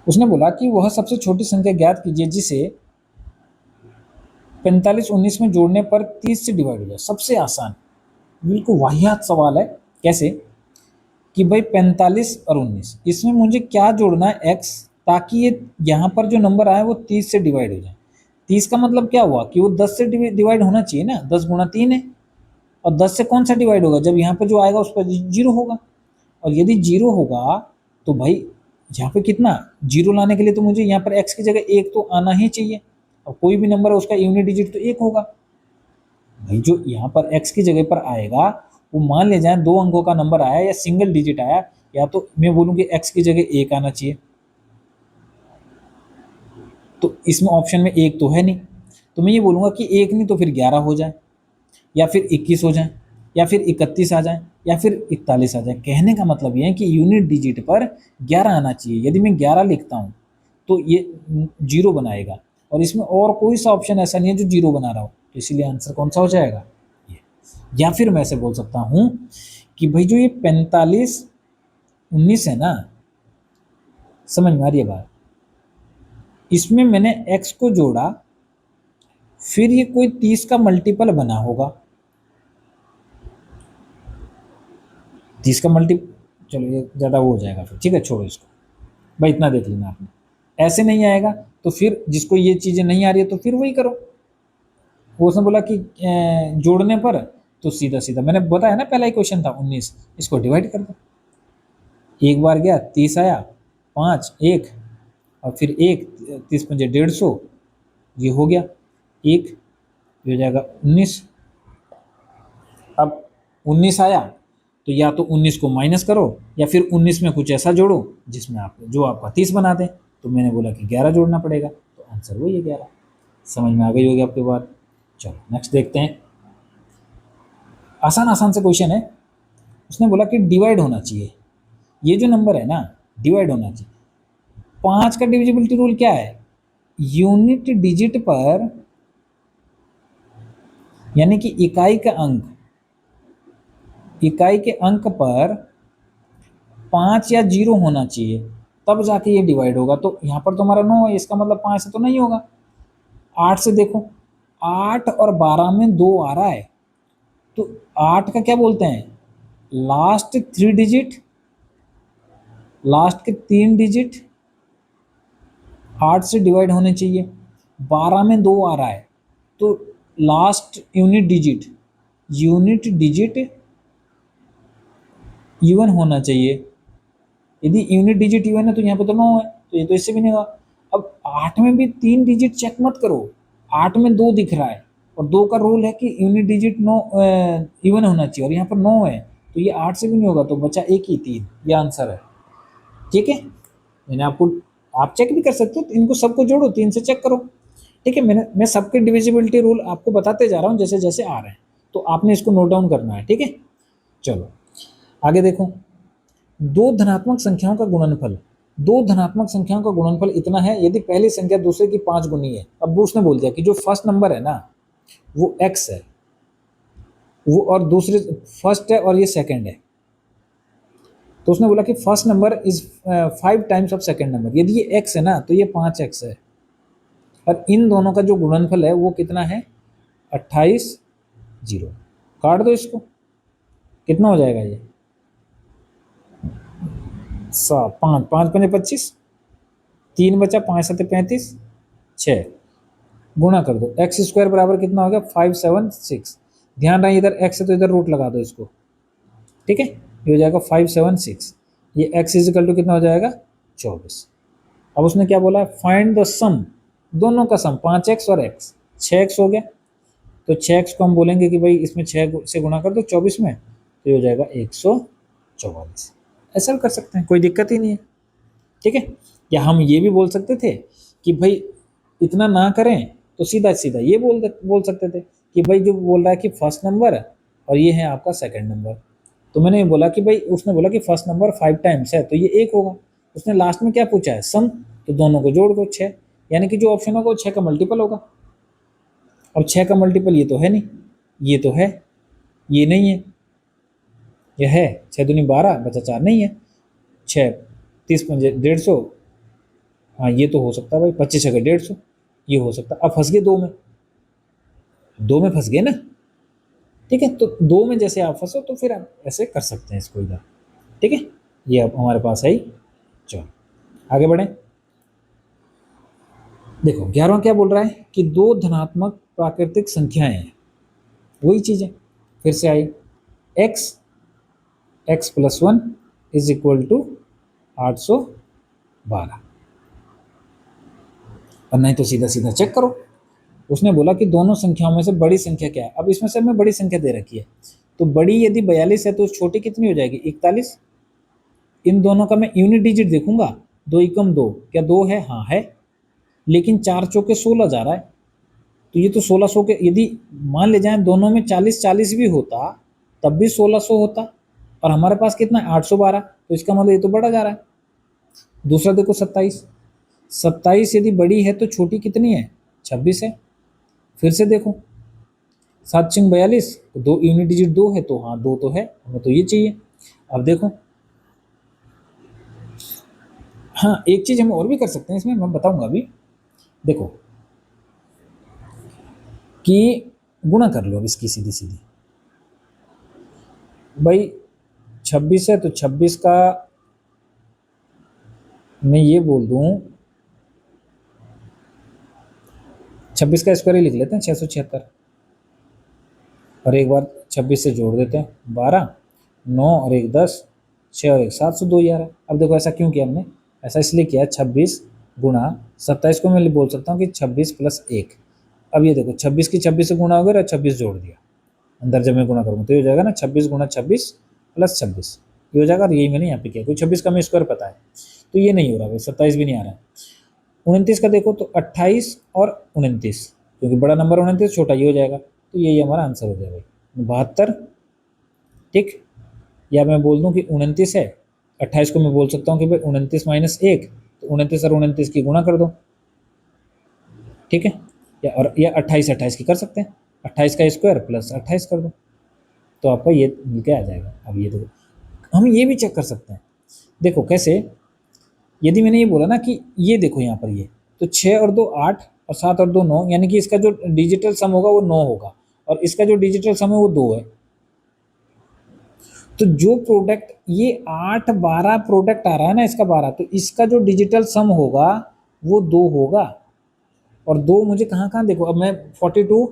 उसने बोला कि वह सबसे छोटी संख्या ज्ञात कीजिए जिसे 45 19 में जोड़ने पर 30 से डिवाइड हो जाए। सबसे आसान, बिल्कुल वाहियात सवाल है। कैसे कि भाई 45 और 19, इसमें मुझे क्या जोड़ना है? x, ताकि ये यहाँ पर जो नंबर आए वो 30 से डिवाइड हो जाए। 30 का मतलब क्या हुआ कि वो 10 से डिवाइड होना चाहिए ना। 10 गुणा 3 है, और 10 से कौन सा डिवाइड होगा? जब यहाँ पर जो आएगा उस पर 0 होगा। और यदि 0 होगा तो भाई यहाँ पे कितना 0 लाने के लिए तो मुझे यहाँ पर x की जगह 1 तो आना ही चाहिए। और कोई भी नंबर है उसका यूनिट डिजिट तो 1 होगा। भाई जो यहाँ पर x की जगह पर आएगा वो मान ले जाए 2 अंकों का नंबर आया या सिंगल डिजिट आया, या तो मैं बोलूँ कि x की जगह 1 आना चाहिए। तो इसमें ऑप्शन में 1 तो है नहीं, तो मैं ये बोलूँगा कि 1 नहीं तो फिर 11 हो जाए, या फिर 21 हो जाए, या फिर 31 आ जाए, या फिर 41 आ जाए। कहने का मतलब ये है कि यूनिट डिजिट पर 11 आना चाहिए। यदि मैं 11 लिखता हूँ तो ये 0 बनाएगा, और इसमें और कोई सा ऑप्शन ऐसा नहीं है जो 0 बना रहा हो, तो इसीलिए आंसर कौन सा हो जाएगा? ये। या फिर मैं ऐसे बोल सकता हूँ कि भाई जो ये 45 19 है ना, समझ में आ रही है बात? इसमें मैंने x को जोड़ा, फिर ये कोई 30 का मल्टीपल बना होगा। 30 का मल्टी, चलो ये ज़्यादा वो हो जाएगा फिर, ठीक है छोड़ो इसको। भाई इतना देख लेना आपने। ऐसे नहीं आएगा तो फिर जिसको ये चीज़ें नहीं आ रही है तो फिर वही करो। वो उसने बोला कि जोड़ने पर, तो सीधा सीधा मैंने बताया ना, पहला ही क्वेश्चन था 19, इसको डिवाइड कर दो। एक बार गया 30 आया, 5 1, और फिर 1, 30 पंजे 150, ये हो गया 1, ये हो जाएगा 19। अब 19 आया तो या तो 19 को माइनस करो, या फिर 19 में कुछ ऐसा जोड़ो जिसमें आप जो आपका 30 बना दें। तो मैंने बोला कि 11 जोड़ना पड़ेगा, तो आंसर वही है 11। समझ में आ गई होगी आपकी बात। चलो नेक्स्ट देखते हैं। आसान आसान से क्वेश्चन है। उसने बोला कि डिवाइड होना चाहिए, ये जो नंबर है ना डिवाइड होना चाहिए। 5 का डिविजिबिलिटी रूल क्या है? यूनिट डिजिट पर, यानी कि इकाई के अंक पर 5 या 0 होना चाहिए, तब जाके ये डिवाइड होगा। तो यहाँ पर तो हमारा 9 है, इसका मतलब 5 से तो नहीं होगा। 8 से देखो, 8 और 12 में 2 आ रहा है, तो 8 का क्या बोलते हैं? लास्ट 3 डिजिट, लास्ट के 3 डिजिट 8 से डिवाइड होने चाहिए। 12 में 2 आ रहा है, तो लास्ट यूनिट डिजिट इवन होना चाहिए। यदि यूनिट डिजिट इवन है तो यहाँ पे तो 9 है, तो ये तो इससे भी नहीं होगा। अब 8 में भी 3 डिजिट चेक मत करो, 8 में 2 दिख रहा है, और 2 का रूल है कि यूनिट डिजिट 9 इवन होना चाहिए, और यहाँ पर 9 है, तो ये 8 से भी नहीं होगा, तो बचा एक ही 3। ये आंसर है। ठीक है, मैंने आपको, आप चेक भी कर सकते हो, इनको सबको जोड़ो, 3 से चेक करो। ठीक है, मैं सबके डिविजिबिलिटी रूल आपको बताते जा रहा हूँ जैसे जैसे आ रहे हैं, तो आपने इसको नोट डाउन करना है। ठीक है, चलो आगे देखो। दो धनात्मक संख्याओं का गुणनफल, दो धनात्मक संख्याओं का गुणनफल इतना है यदि पहली संख्या दूसरे की 5 गुनी है। अब उसने बोल दिया कि जो फर्स्ट नंबर है ना वो x है, वो और दूसरे फर्स्ट है और ये सेकंड है। तो उसने बोला कि first number is 5 times of second number. यदि ये x है ना तो ये 5x है, और इन दोनों का जो गुणनफल है वो कितना है? 28 0। काट दो इसको, कितना हो जाएगा ये? 5 5 पंजे 25, 3 बचा, 5 7 35, 6। गुणा कर दो, एक्स स्क्वायर बराबर कितना हो गया 576। ध्यान रहे इधर एक्स है तो इधर रूट लगा दो इसको, ठीक है, ये हो जाएगा 576। ये एक्स इजिकल टू कितना हो जाएगा 24। अब उसने क्या बोला, फाइंड द सम, दोनों का सम 5x और x, 6x हो गया। तो 6x को हम बोलेंगे कि भाई इसमें 6 से गुणा कर दो 24 में, तो ये हो जाएगा 144। ऐसा भी कर सकते हैं, कोई दिक्कत ही नहीं है, ठीक है। या हम ये भी बोल सकते थे कि भाई इतना ना करें तो सीधा सीधा ये बोल सकते थे कि भाई जो बोल रहा है कि फर्स्ट नंबर और ये है आपका सेकंड नंबर, तो मैंने ये बोला कि भाई उसने बोला कि फर्स्ट नंबर 5 टाइम्स है तो ये 1 होगा। उसने लास्ट में क्या पूछा है, सम, तो दोनों को जोड़ दो 6, यानी कि जो ऑप्शन होगा वो 6 का मल्टीपल होगा। अब 6 का मल्टीपल ये तो है नहीं, ये तो है, ये नहीं है, यह है 6 दूनी 12 बचा 4 नहीं है, 6 30 पंजे 150, हाँ ये तो हो सकता है भाई, 25 छः 150, ये हो सकता है। अब फंस गए दो में फंस गए ना, ठीक है। तो दो में जैसे आप फंसो तो फिर आप ऐसे कर सकते हैं इसको इधर, ठीक है। ये अब हमारे पास आई, चलो आगे बढ़े। देखो 11वां क्या बोल रहा है कि दो धनात्मक प्राकृतिक संख्याएं हैं, वही चीज है, फिर से आई, x plus 1 is equal to 812। और नहीं तो सीधा सीधा चेक करो, उसने बोला कि दोनों संख्याओं में से बड़ी संख्या क्या है। अब इसमें से हमें बड़ी संख्या दे रखी है, तो बड़ी यदि 42 है तो छोटी कितनी हो जाएगी 41। इन दोनों का मैं यूनिट डिजिट देखूंगा, 2 एकम 2, क्या 2 है, हाँ है, लेकिन 4 चौके 16 जा रहा है, तो ये तो 1600 के, यदि मान ले जाए दोनों में 40-40 भी होता तब भी 1600 होता, और हमारे पास कितना है 812, तो इसका मतलब ये तो बढ़ा जा रहा है। दूसरा देखो 27 यदि बड़ी है तो छोटी कितनी है 26 है। फिर से देखो 7 चिंग 42, तो 2 यूनिट डिजिट 2 है, तो हाँ 2 तो है, हमें तो ये चाहिए। अब देखो, हाँ एक चीज हम और भी कर सकते हैं इसमें, मैं बताऊंगा अभी। देखो कि गुणा कर लो अब इसकी सीधी सीधी, भाई 26 है तो 26 का मैं ये बोल दूं, 26 का स्क्वायर ही लिख लेते हैं 676, और एक बार 26 से जोड़ देते हैं 12, 9 और 1 10, 6 और 1 7, 2 11। अब देखो ऐसा क्यों किया हमने, ऐसा इसलिए किया 26 गुणा 27 को मैं बोल सकता हूँ कि 26 प्लस 1। अब ये देखो 26 की 26 से गुणा हो गया और 26 जोड़ दिया, अंदर जब मैं गुणा करूँगा तो ये हो जाएगा ना 26 गुणा 26 प्लस 26, ये हो जाएगा। और यही मैंने यहाँ पे किया, कोई 26 का हमें स्क्वायर पता है, तो ये नहीं हो रहा भाई, 27 भी नहीं आ रहा है। 29 का देखो तो 28 और 29, क्योंकि बड़ा नंबर 29 छोटा ये हो जाएगा, तो यही हमारा आंसर हो जाएगा 72, ठीक। या मैं बोल दूं कि 29 है, 28 को मैं बोल सकता हूँ कि भाई 29 माइनस 1, तो 29 और 29 की गुणा कर दो, ठीक है। या 28 की कर सकते हैं, 28 का स्क्वायर प्लस 28 कर दो, तो आपका ये मिल के आ जाएगा। अब ये देखो हम ये भी चेक कर सकते हैं, देखो कैसे, यदि मैंने ये बोला ना कि ये देखो यहाँ पर ये, तो 6 और 2 8 और 7 और 2 9, यानी कि इसका जो डिजिटल सम होगा वो 9 होगा, और इसका जो डिजिटल सम है वो 2 है। तो जो प्रोडक्ट ये 8 12 प्रोडक्ट आ रहा है ना इसका 12, तो इसका जो डिजिटल सम होगा वो 2 होगा। और 2 मुझे कहाँ कहाँ देखो, अब मैं 42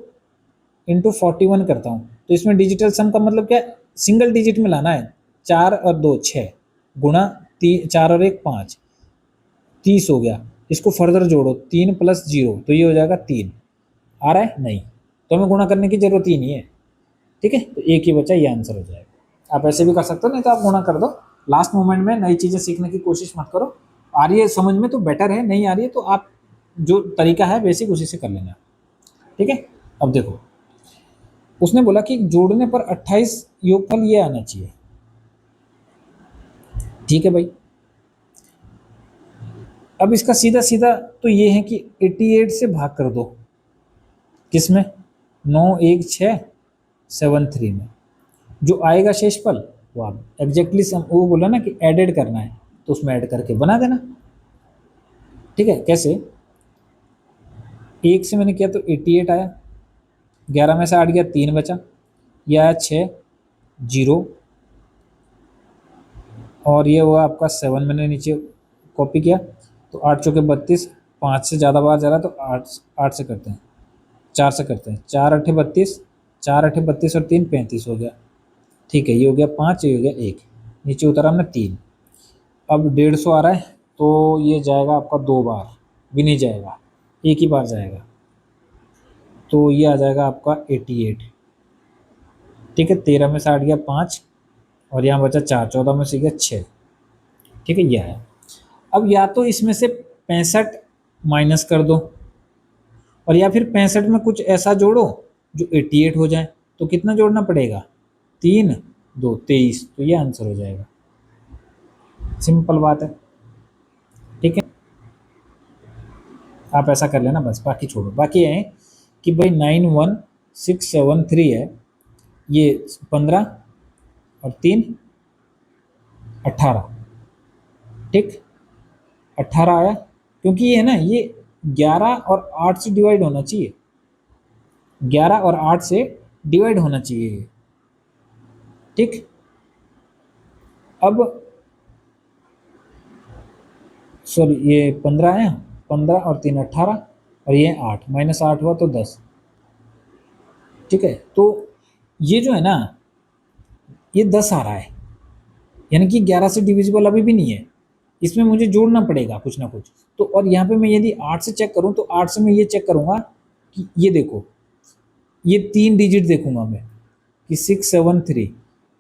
इंटू 41 करता हूँ, तो इसमें डिजिटल सम का मतलब क्या, सिंगल डिजिट में लाना है, 4 और 2 6 गुणा 4 और 1 5, 30 हो गया। इसको फर्दर जोड़ो 3 प्लस 0, तो ये हो जाएगा 3, आ रहा है नहीं, तो हमें गुणा करने की जरूरत ही नहीं है, ठीक है। तो एक ही बचा, ये आंसर हो जाएगा। आप ऐसे भी कर सकते हो, नहीं तो आप गुणा कर दो। लास्ट मोमेंट में नई चीज़ें सीखने की कोशिश मत करो, आ रही है समझ में तो बेटर है, नहीं आ रही है तो आप जो तरीका है बेसिक उसी से कर लेना, ठीक है। अब देखो उसने बोला कि जोड़ने पर 28 योगफल ये आना चाहिए, ठीक है भाई। अब इसका सीधा सीधा तो ये है कि 88 से भाग कर दो, किसमें 9 1 6 7 3 में, जो आएगा शेषफल वो आप एग्जैक्टली वो बोला ना कि एडेड करना है, तो उसमें ऐड करके बना देना, ठीक है। कैसे, 1 से मैंने किया तो 88 आया, 11 में से 8 गया 3 बचा, यह आया 6 0, और ये हुआ आपका 7, मैंने नीचे कॉपी किया, तो 8 चौके 32, 5 से ज़्यादा बार जा रहा है तो 8 से करते हैं, 4 से करते हैं, 4 अठे 32, 4 अठे 32 और 3 35 हो गया। ठीक है, ये हो गया 5, ये हो गया 1, नीचे उतरा हमने 3। अब 150 आ रहा है तो ये जाएगा आपका 2 बार भी नहीं जाएगा, एक ही बार जाएगा, तो ये आ जाएगा आपका 88। ठीक है, 13 में से 8 गया 5 और यहाँ बचा 4, 14 में से गया 6। ठीक है, यह है। अब या तो इसमें से 65 माइनस कर दो और या फिर 65 में कुछ ऐसा जोड़ो जो 88 हो जाए। तो कितना जोड़ना पड़ेगा, 3 2 23, तो ये आंसर हो जाएगा। सिंपल बात है। ठीक है, आप ऐसा कर लेना बस, बाकी छोड़ो। बाकी है कि भाई 91673 है, ये 15 और 3 18। ठीक, 18 आया क्योंकि ये है ना, ये 11 और 8 से डिवाइड होना चाहिए, 11 और 8 से डिवाइड होना चाहिए। ठीक, अब सॉरी ये 15 आया, 15 और 3 18 और ये 8, -8 हुआ तो 10। ठीक है, तो ये जो है ना, ये 10 आ रहा है, यानी कि 11 से डिविजिबल अभी भी नहीं है, इसमें मुझे जोड़ना पड़ेगा कुछ ना कुछ। तो और यहाँ पे मैं यदि 8 से चेक करूँ तो 8 से मैं ये चेक करूँगा कि ये देखो, ये 3 डिजिट देखूंगा मैं कि 673,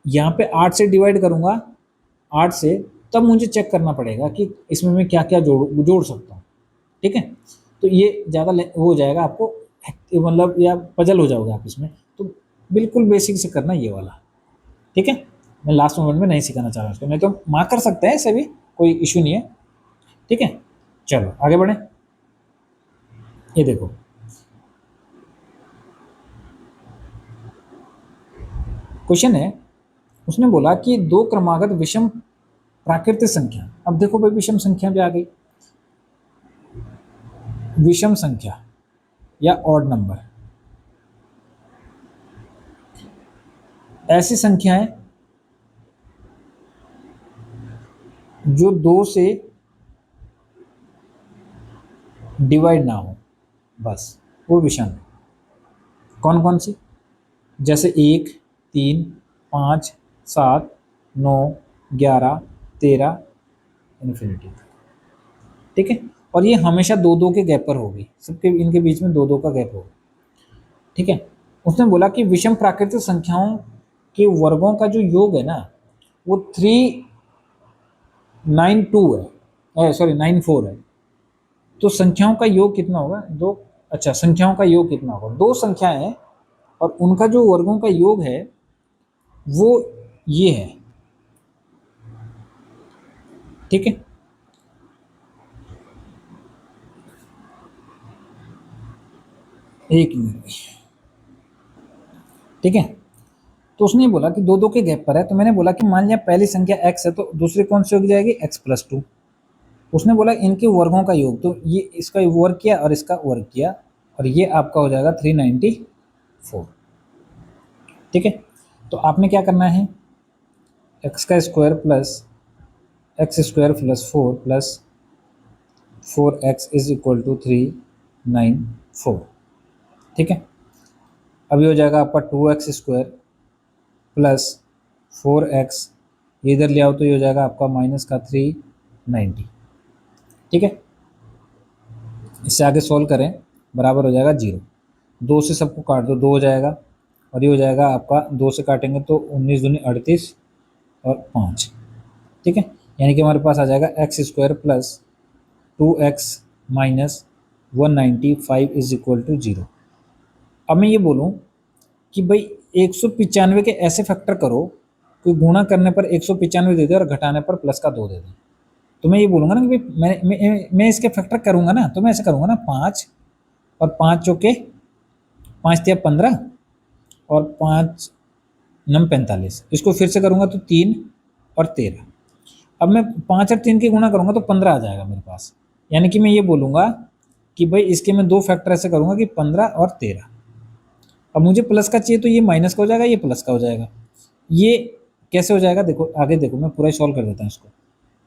यहाँ पे 8 से डिवाइड करूँगा 8 से, तब मुझे चेक करना पड़ेगा कि इसमें मैं क्या क्या जोड़ सकता हूँ। ठीक है, तो ये ज़्यादा वो हो जाएगा आपको, मतलब या पजल हो जाओगे आप इसमें, तो बिल्कुल बेसिक से करना ये वाला। ठीक है, मैं लास्ट मोमेंट में नहीं सिखाना चाह रहा उसको, नहीं तो मार्क कर सकते हैं, ऐसे भी कोई इशू नहीं है। ठीक है, चलो आगे बढ़े। ये देखो, क्वेश्चन है, उसने बोला कि 2 क्रमागत विषम प्राकृतिक संख्या। अब देखो भाई, विषम संख्या भी आ गई, विषम संख्या या ऑड नंबर, ऐसी संख्याएं जो 2 से डिवाइड ना हो, बस वो विषम है। कौन कौन सी, जैसे 1 3 5 7 9 11 13 इन्फिनिटी। ठीक है, और ये हमेशा 2 2 के गैप पर होगी, सबके इनके बीच में 2 2 का गैप होगा। ठीक है, उसने बोला कि विषम प्राकृतिक संख्याओं के वर्गों का जो योग है ना, वो 392 है, सॉरी 94 है। तो संख्याओं का योग कितना होगा, दो, अच्छा संख्याओं का योग कितना होगा, 2 संख्याएं हैं और उनका जो वर्गों का योग है वो ये है। ठीक है, एक मिनट। ठीक है, तो उसने बोला कि 2 2 के गैप पर है, तो मैंने बोला कि मान लिया पहली संख्या x है तो दूसरी कौन सी हो जाएगी, x+2। उसने बोला इनके वर्गों का योग, तो ये इसका वर्ग किया और इसका वर्ग किया और ये आपका हो जाएगा 394। ठीक है, तो आपने क्या करना है, x का square plus x² plus 4 plus 4x is equal to 394। ठीक है, अभी हो जाएगा आपका 2x² प्लस 4x, इधर ले आओ तो ये हो जाएगा आपका माइनस का 390। ठीक है, इससे आगे सॉल्व करें, बराबर हो जाएगा 0। 2 से सबको काट दो, 2 हो जाएगा और ये हो जाएगा आपका 2 से काटेंगे तो 19 दूनी 38 और 5। ठीक है, यानी कि हमारे पास आ जाएगा x² plus 2x minus 195 is equal to 0। अब मैं ये बोलूँ कि भाई 195 के ऐसे फैक्टर करो कि गुणा करने पर 195 दे दे और घटाने पर प्लस का 2 दे दे। तो मैं ये बोलूँगा ना कि भाई मैं इसके फैक्टर करूँगा ना, तो मैं ऐसे करूँगा ना, 5 और 5 चौके 5 तिया 15 और 5 9 45, इसको फिर से करूँगा तो 3 और 13। अब मैं 5 और 3 की गुणा करूँगा तो 15 आ जाएगा मेरे पास, यानी कि मैं ये बोलूँगा कि भाई इसके मैं 2 फैक्टर ऐसे करूँगा कि 15 और 13। अब मुझे प्लस का चाहिए तो ये माइनस का हो जाएगा, ये प्लस का हो जाएगा। ये कैसे हो जाएगा, देखो आगे देखो, मैं पूरा सॉल्व कर देता हूँ इसको,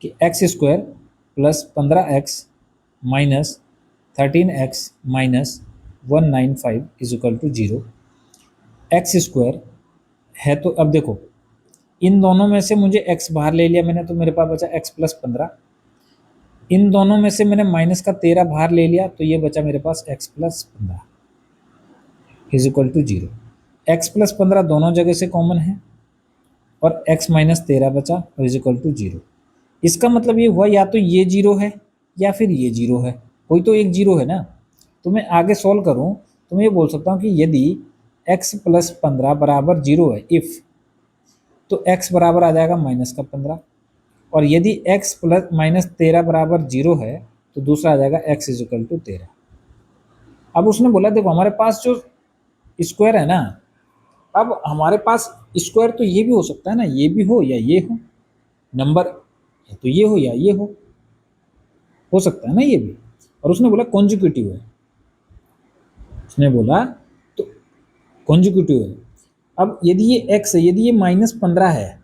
कि x² plus 15x minus 13x minus 195 is equal to 0, x square है। तो अब देखो इन दोनों में से मुझे x बाहर ले लिया मैंने, तो मेरे पास बचा x प्लस 15। इन दोनों में से मैंने माइनस का 13 बाहर ले लिया, तो ये बचा मेरे पास x plus 15 is equal to 0। x plus 15 दोनों जगह से कॉमन है और x माइनस 13 बचा और इज इक्वल टू 0। इसका मतलब ये हुआ या तो ये 0 है या फिर ये 0 है, कोई तो एक 0 है ना। तो मैं आगे सॉल्व करूं तो मैं ये बोल सकता हूं कि यदि x प्लस 15 बराबर 0 है इफ़, तो x बराबर आ जाएगा माइनस का 15, और यदि x प्लस माइनस 13 बराबर 0 है तो दूसरा आ जाएगा x इज इक्वल टू 13। अब उसने बोला देखो हमारे पास जो स्क्वायर है ना, अब हमारे पास स्क्वायर तो ये भी हो सकता है ना, ये भी हो या ये हो, नंबर या तो ये हो या ये हो सकता है ना ये भी। और उसने बोला कॉन्जिक्यूटिव है, उसने बोला तो कॉन्जिक्यूटिव है। अब यदि ये x है, यदि ये माइनस 15 है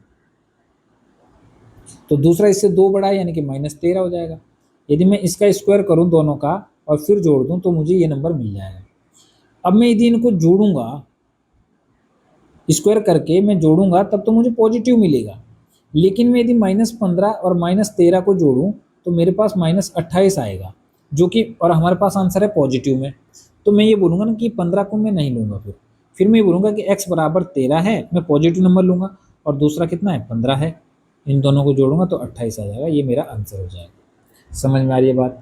तो दूसरा इससे 2 बड़ा है यानी कि माइनस 13 हो जाएगा। यदि मैं इसका स्क्वायर करूं दोनों का और फिर जोड़ दूं तो मुझे ये नंबर मिल जाएगा। अब मैं यदि इनको जोड़ूंगा, स्क्वायर करके मैं जोड़ूंगा तब तो मुझे पॉजिटिव मिलेगा, लेकिन मैं यदि माइनस 15 और माइनस 13 को जोड़ूं तो मेरे पास माइनस 28 आएगा, जो कि और हमारे पास आंसर है पॉजिटिव में। तो मैं ये बोलूँगा ना कि 15 को मैं नहीं लूँगा, फिर मैं ये बोलूँगा कि x बराबर 13 है, मैं पॉजिटिव नंबर लूँगा, और दूसरा कितना है 15 है, इन दोनों को जोड़ूंगा तो 28 आ जाएगा, ये मेरा आंसर हो जाएगा। समझ में आ रही है बात?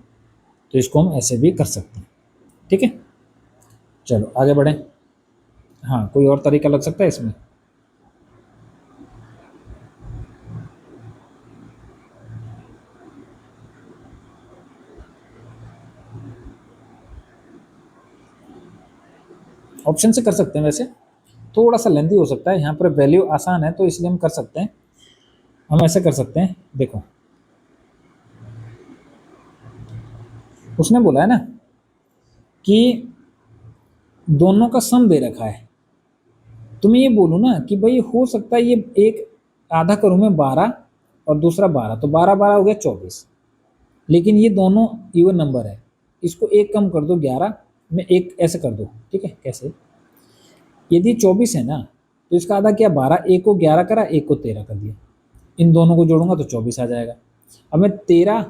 तो इसको हम ऐसे भी कर सकते हैं, ठीक है। चलो आगे बढ़ें। हाँ कोई और तरीका लग सकता है इसमें? ऑप्शन से कर सकते हैं, वैसे थोड़ा सा लेंथी हो सकता है, यहाँ पर वैल्यू आसान है तो इसलिए हम कर सकते हैं। हम ऐसे कर सकते हैं, देखो उसने बोला है ना कि दोनों का सम दे रखा है, तो मैं ये बोलूँ ना कि भाई हो सकता है ये एक आधा करूँ मैं 12 और दूसरा 12, तो 12 12 हो गया 24, लेकिन ये दोनों इवन नंबर है, इसको एक कम कर दो 11 में एक ऐसे कर दो, ठीक है। कैसे? यदि 24 है ना तो इसका आधा क्या 12, एक को 11 करा एक को 13 कर दिया, इन दोनों को जोड़ूंगा तो 24 आ जाएगा। अब मैं 13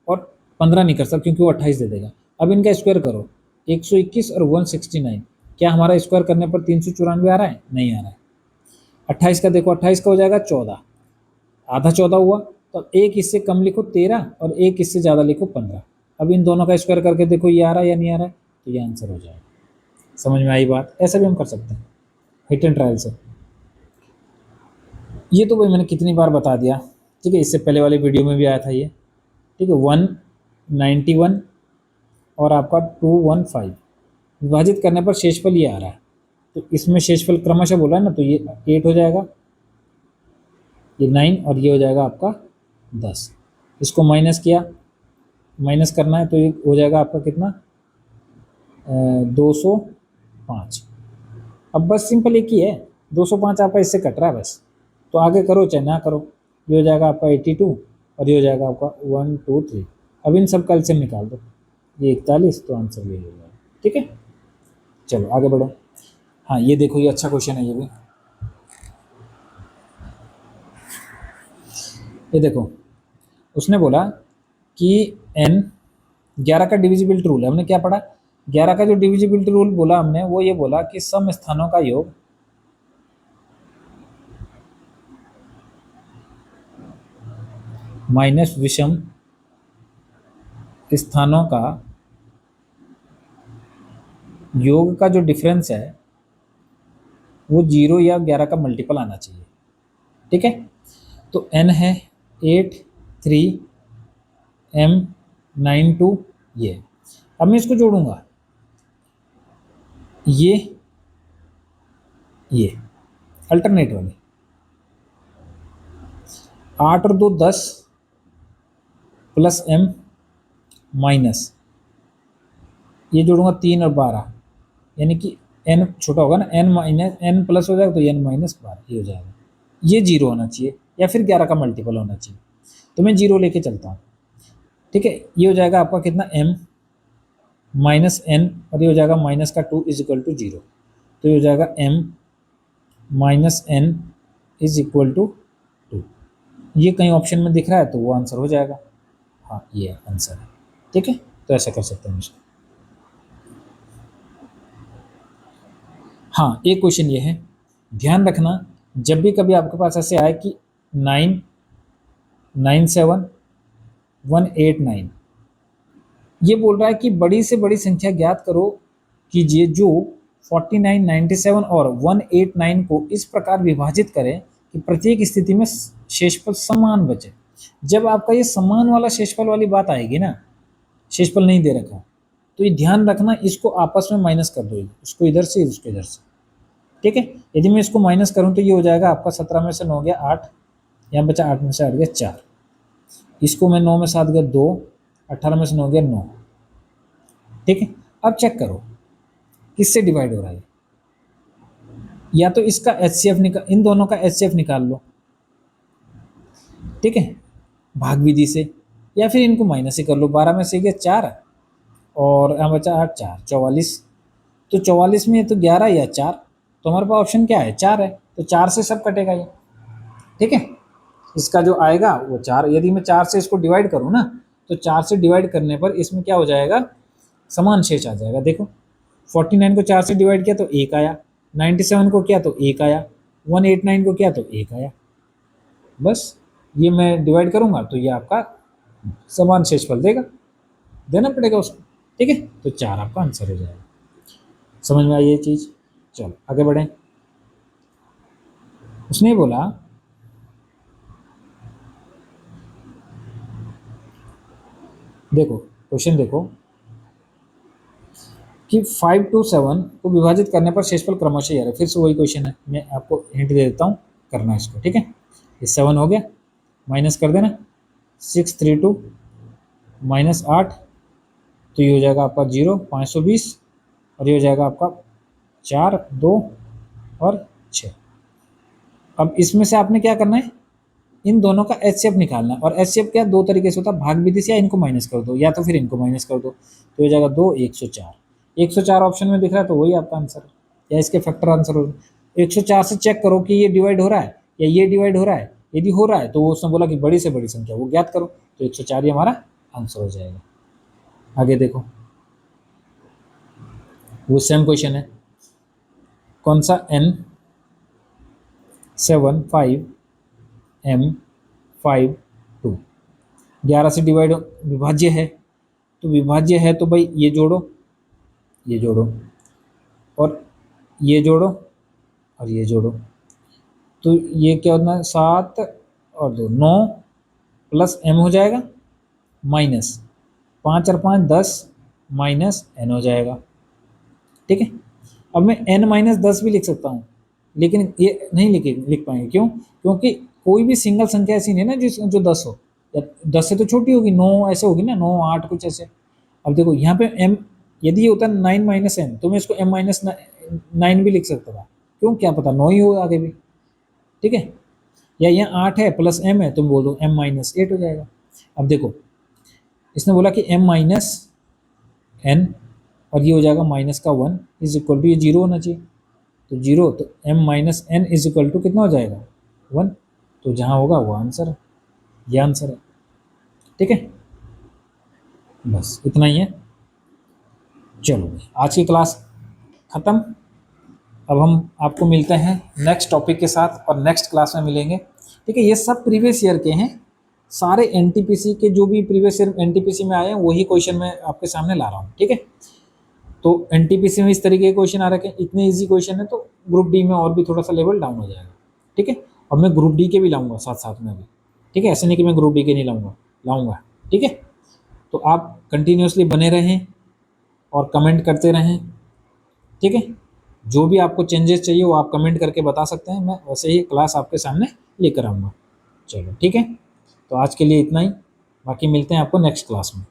और 15 नहीं कर सकता क्योंकि वो 28 दे देगा। अब इनका स्क्वायर करो, 121 और 169, क्या हमारा स्क्वायर करने पर 394 आ रहा है? नहीं आ रहा है। 28 का देखो, 28 का हो जाएगा 14, आधा 14 हुआ, तो एक इससे कम लिखो 13 और एक इससे ज़्यादा लिखो 15। अब इन दोनों का स्क्वायर करके देखो ये आ रहा है या नहीं आ रहा है, तो ये आंसर हो जाएगा। समझ में आई बात? ऐसा भी हम कर सकते हैं हिट एंड ट्रायल से। ये तो भाई मैंने कितनी बार बता दिया, ठीक है, इससे पहले वाले वीडियो में भी आया था ये, ठीक है। 191 और आपका 215 विभाजित करने पर शेषफल ये आ रहा है, तो इसमें शेषफल क्रमशः बोला है ना, तो ये 8 हो जाएगा, ये 9 और ये हो जाएगा आपका 10। इसको माइनस किया, माइनस करना है तो ये हो जाएगा आपका कितना 205। अब बस सिंपल एक ही है, 205 आपका इससे कट रहा है बस, तो आगे करो चाहे ना करो, ये हो जाएगा आपका 82 और ये हो जाएगा आपका 1 2 3। अब इन सब का एलसीएम निकाल दो, ये 41, तो आंसर ये हो जाएगा, ठीक है। चलो आगे बढ़ो। हाँ ये देखो ये अच्छा क्वेश्चन है ये भी, ये देखो उसने बोला कि n 11 का डिविजिबिलिटी रूल है, हमने क्या पढ़ा? 11 का जो डिविजिबिलिटी रूल बोला हमने वो ये बोला कि सम स्थानों का योग माइनस विषम स्थानों का योग का जो डिफरेंस है वो 0 या 11 का मल्टीपल आना चाहिए, ठीक है। तो n है 8 3 m 9 2 ये। अब मैं इसको जोड़ूंगा, ये अल्टरनेट वाले 8 और 2 10 प्लस m माइनस ये जोड़ूंगा 3 और 12, यानी कि n छोटा होगा ना, n माइनस n प्लस हो जाएगा तो n माइनस 12 ये हो जाएगा। ये 0 होना चाहिए या फिर 11 का मल्टीपल होना चाहिए, तो मैं 0 लेके चलता हूँ, ठीक है। ये हो जाएगा आपका कितना m माइनस एन और ये हो जाएगा माइनस का 2 इज इक्वल टू 0। तो ये हो जाएगा m minus n is equal to 2। ये कहीं ऑप्शन में दिख रहा है तो वो आंसर हो जाएगा। हाँ, ये आंसर है। ठीक है, तो ऐसा कर सकते हैं इसको। हाँ, एक क्वेश्चन ये है, ध्यान रखना जब भी कभी आपके पास ऐसे आए कि 997 189, ये बोल रहा है कि बड़ी से बड़ी संख्या ज्ञात करो कीजिए जो 49, 97 और 189 को इस प्रकार विभाजित करें कि प्रत्येक स्थिति में शेषफल समान बचे। जब आपका ये समान वाला शेषफल वाली बात आएगी ना, शेषफल नहीं दे रखा, तो ये ध्यान रखना, इसको आपस में माइनस कर दो, इसको इधर से इसको इधर से। ठीक है, यदि मैं इसको माइनस करूं तो ये हो जाएगा आपका 17 में से 9 गया 8, यहाँ बचा 8 में से 8 गया 4, इसको मैं 9 में 7 गया 2, 18 में से 9 गया 9। ठीक है, अब चेक करो किससे डिवाइड हो रहा है। या तो इसका एचसीएफ निकाल, इन दोनों का एचसीएफ निकाल लो, ठीक है, भाग विधि से, या फिर इनको माइनस ही कर लो। 12 में से गया 4 और यहाँ बचा 8, 4 44। तो 44 में तो 11 या 4, तो हमारे पास ऑप्शन क्या है, 4 है, तो 4 से सब कटेगा ये। ठीक है, इसका जो आएगा वो 4। यदि मैं 4 से इसको डिवाइड करूँ ना, तो 4 से डिवाइड करने पर इसमें क्या हो जाएगा, समान शेष आ जाएगा। देखो 49 को 4 से डिवाइड किया तो 1 आया, 97 को किया तो 1 आया, 189 को किया तो 1 आया। बस ये मैं डिवाइड करूँगा तो ये आपका समान शेषफल देना पड़ेगा उसको। ठीक है, तो 4 आपका आंसर हो जाएगा। समझ में आई ये चीज़? चलो आगे बढ़ें। उसने बोला देखो क्वेश्चन देखो कि 5 to 7 को विभाजित करने पर शेषफल क्रमशः यार, फिर से वही क्वेश्चन है, मैं आपको हिंट दे देता हूँ करना इसको। ठीक है, ये 7 हो गया, माइनस कर देना 6 3 2 माइनस 8, तो ये हो जाएगा आपका 0 520, और ये हो जाएगा आपका 4 2 और 6। अब इसमें से आपने क्या करना है, इन दोनों का एचसीएफ निकालना है। और एचसीएफ क्या, दो तरीके से होता है, भाग विधि से, या इनको माइनस कर दो, या तो फिर इनको माइनस कर दो, तो हो जाएगा 2 104। 104 ऑप्शन में दिख रहा है तो वही आपका आंसर है, या इसके फैक्टर आंसर हो। 104 से चेक करो कि ये डिवाइड हो रहा है या ये डिवाइड हो रहा है। यदि हो रहा है तो वो उसने बोला कि बड़ी से बड़ी संख्या वो ज्ञात करो, तो 104 ही हमारा आंसर हो जाएगा। आगे देखो, वो सेम क्वेश्चन है, कौन सा N7 5 M5 2 11 से डिवाइड विभाज्य है, तो विभाज्य है तो भाई ये जोड़ो और ये जोड़ो और ये जोड़ो, तो ये क्या होना है, 7 और 2 9 प्लस m हो जाएगा माइनस 5 और 5 10 माइनस n हो जाएगा। ठीक है, अब मैं n माइनस 10 भी लिख सकता हूँ, लेकिन ये नहीं लिख पाएंगे। क्यों? क्योंकि कोई भी सिंगल संख्या ऐसी नहीं है ना जो 10 हो, या 10 से तो छोटी होगी, 9 ऐसे होगी ना, 9 8 कुछ ऐसे। अब देखो यहाँ पे m, यदि ये होता 9 माइनस n, तो मैं इसको m माइनस 9 भी लिख सकता था। क्यों? क्या पता 9 ही हो आगे भी। ठीक है, या यहाँ 8 है प्लस m है, तुम बोल दो m माइनस 8 हो जाएगा। अब देखो इसने बोला कि m माइनस n, और ये हो जाएगा माइनस का 1 इज इक्वल टू, ये 0 होना चाहिए, तो 0, तो m minus n is equal to कितना हो जाएगा 1, तो जहाँ होगा वो आंसर है, ये आंसर है। ठीक है, बस इतना ही है। चलो आज की क्लास ख़त्म। अब हम आपको मिलते हैं नेक्स्ट टॉपिक के साथ, और नेक्स्ट क्लास में मिलेंगे। ठीक है, ये सब प्रीवियस ईयर के हैं, सारे एनटीपीसी के जो भी प्रीवियस ईयर एनटीपीसी में आए हैं वही क्वेश्चन मैं आपके सामने ला रहा हूँ। ठीक है, तो एनटीपीसी में इस तरीके के क्वेश्चन आ रखे हैं, इतने इजी क्वेश्चन है, तो ग्रुप डी में और भी थोड़ा सा लेवल डाउन हो जाएगा। ठीक है, अब मैं ग्रुप डी के भी लाऊंगा साथ साथ में भी। ठीक है, ऐसे नहीं कि मैं ग्रुप डी के नहीं लाऊंगा। ठीक है, तो आप कंटिन्यूसली बने रहें और कमेंट करते रहें। ठीक है, जो भी आपको चेंजेस चाहिए वो आप कमेंट करके बता सकते हैं, मैं वैसे ही क्लास आपके सामने लेकर आऊँगा। चलो ठीक है, तो आज के लिए इतना ही, बाकी मिलते हैं आपको नेक्स्ट क्लास में।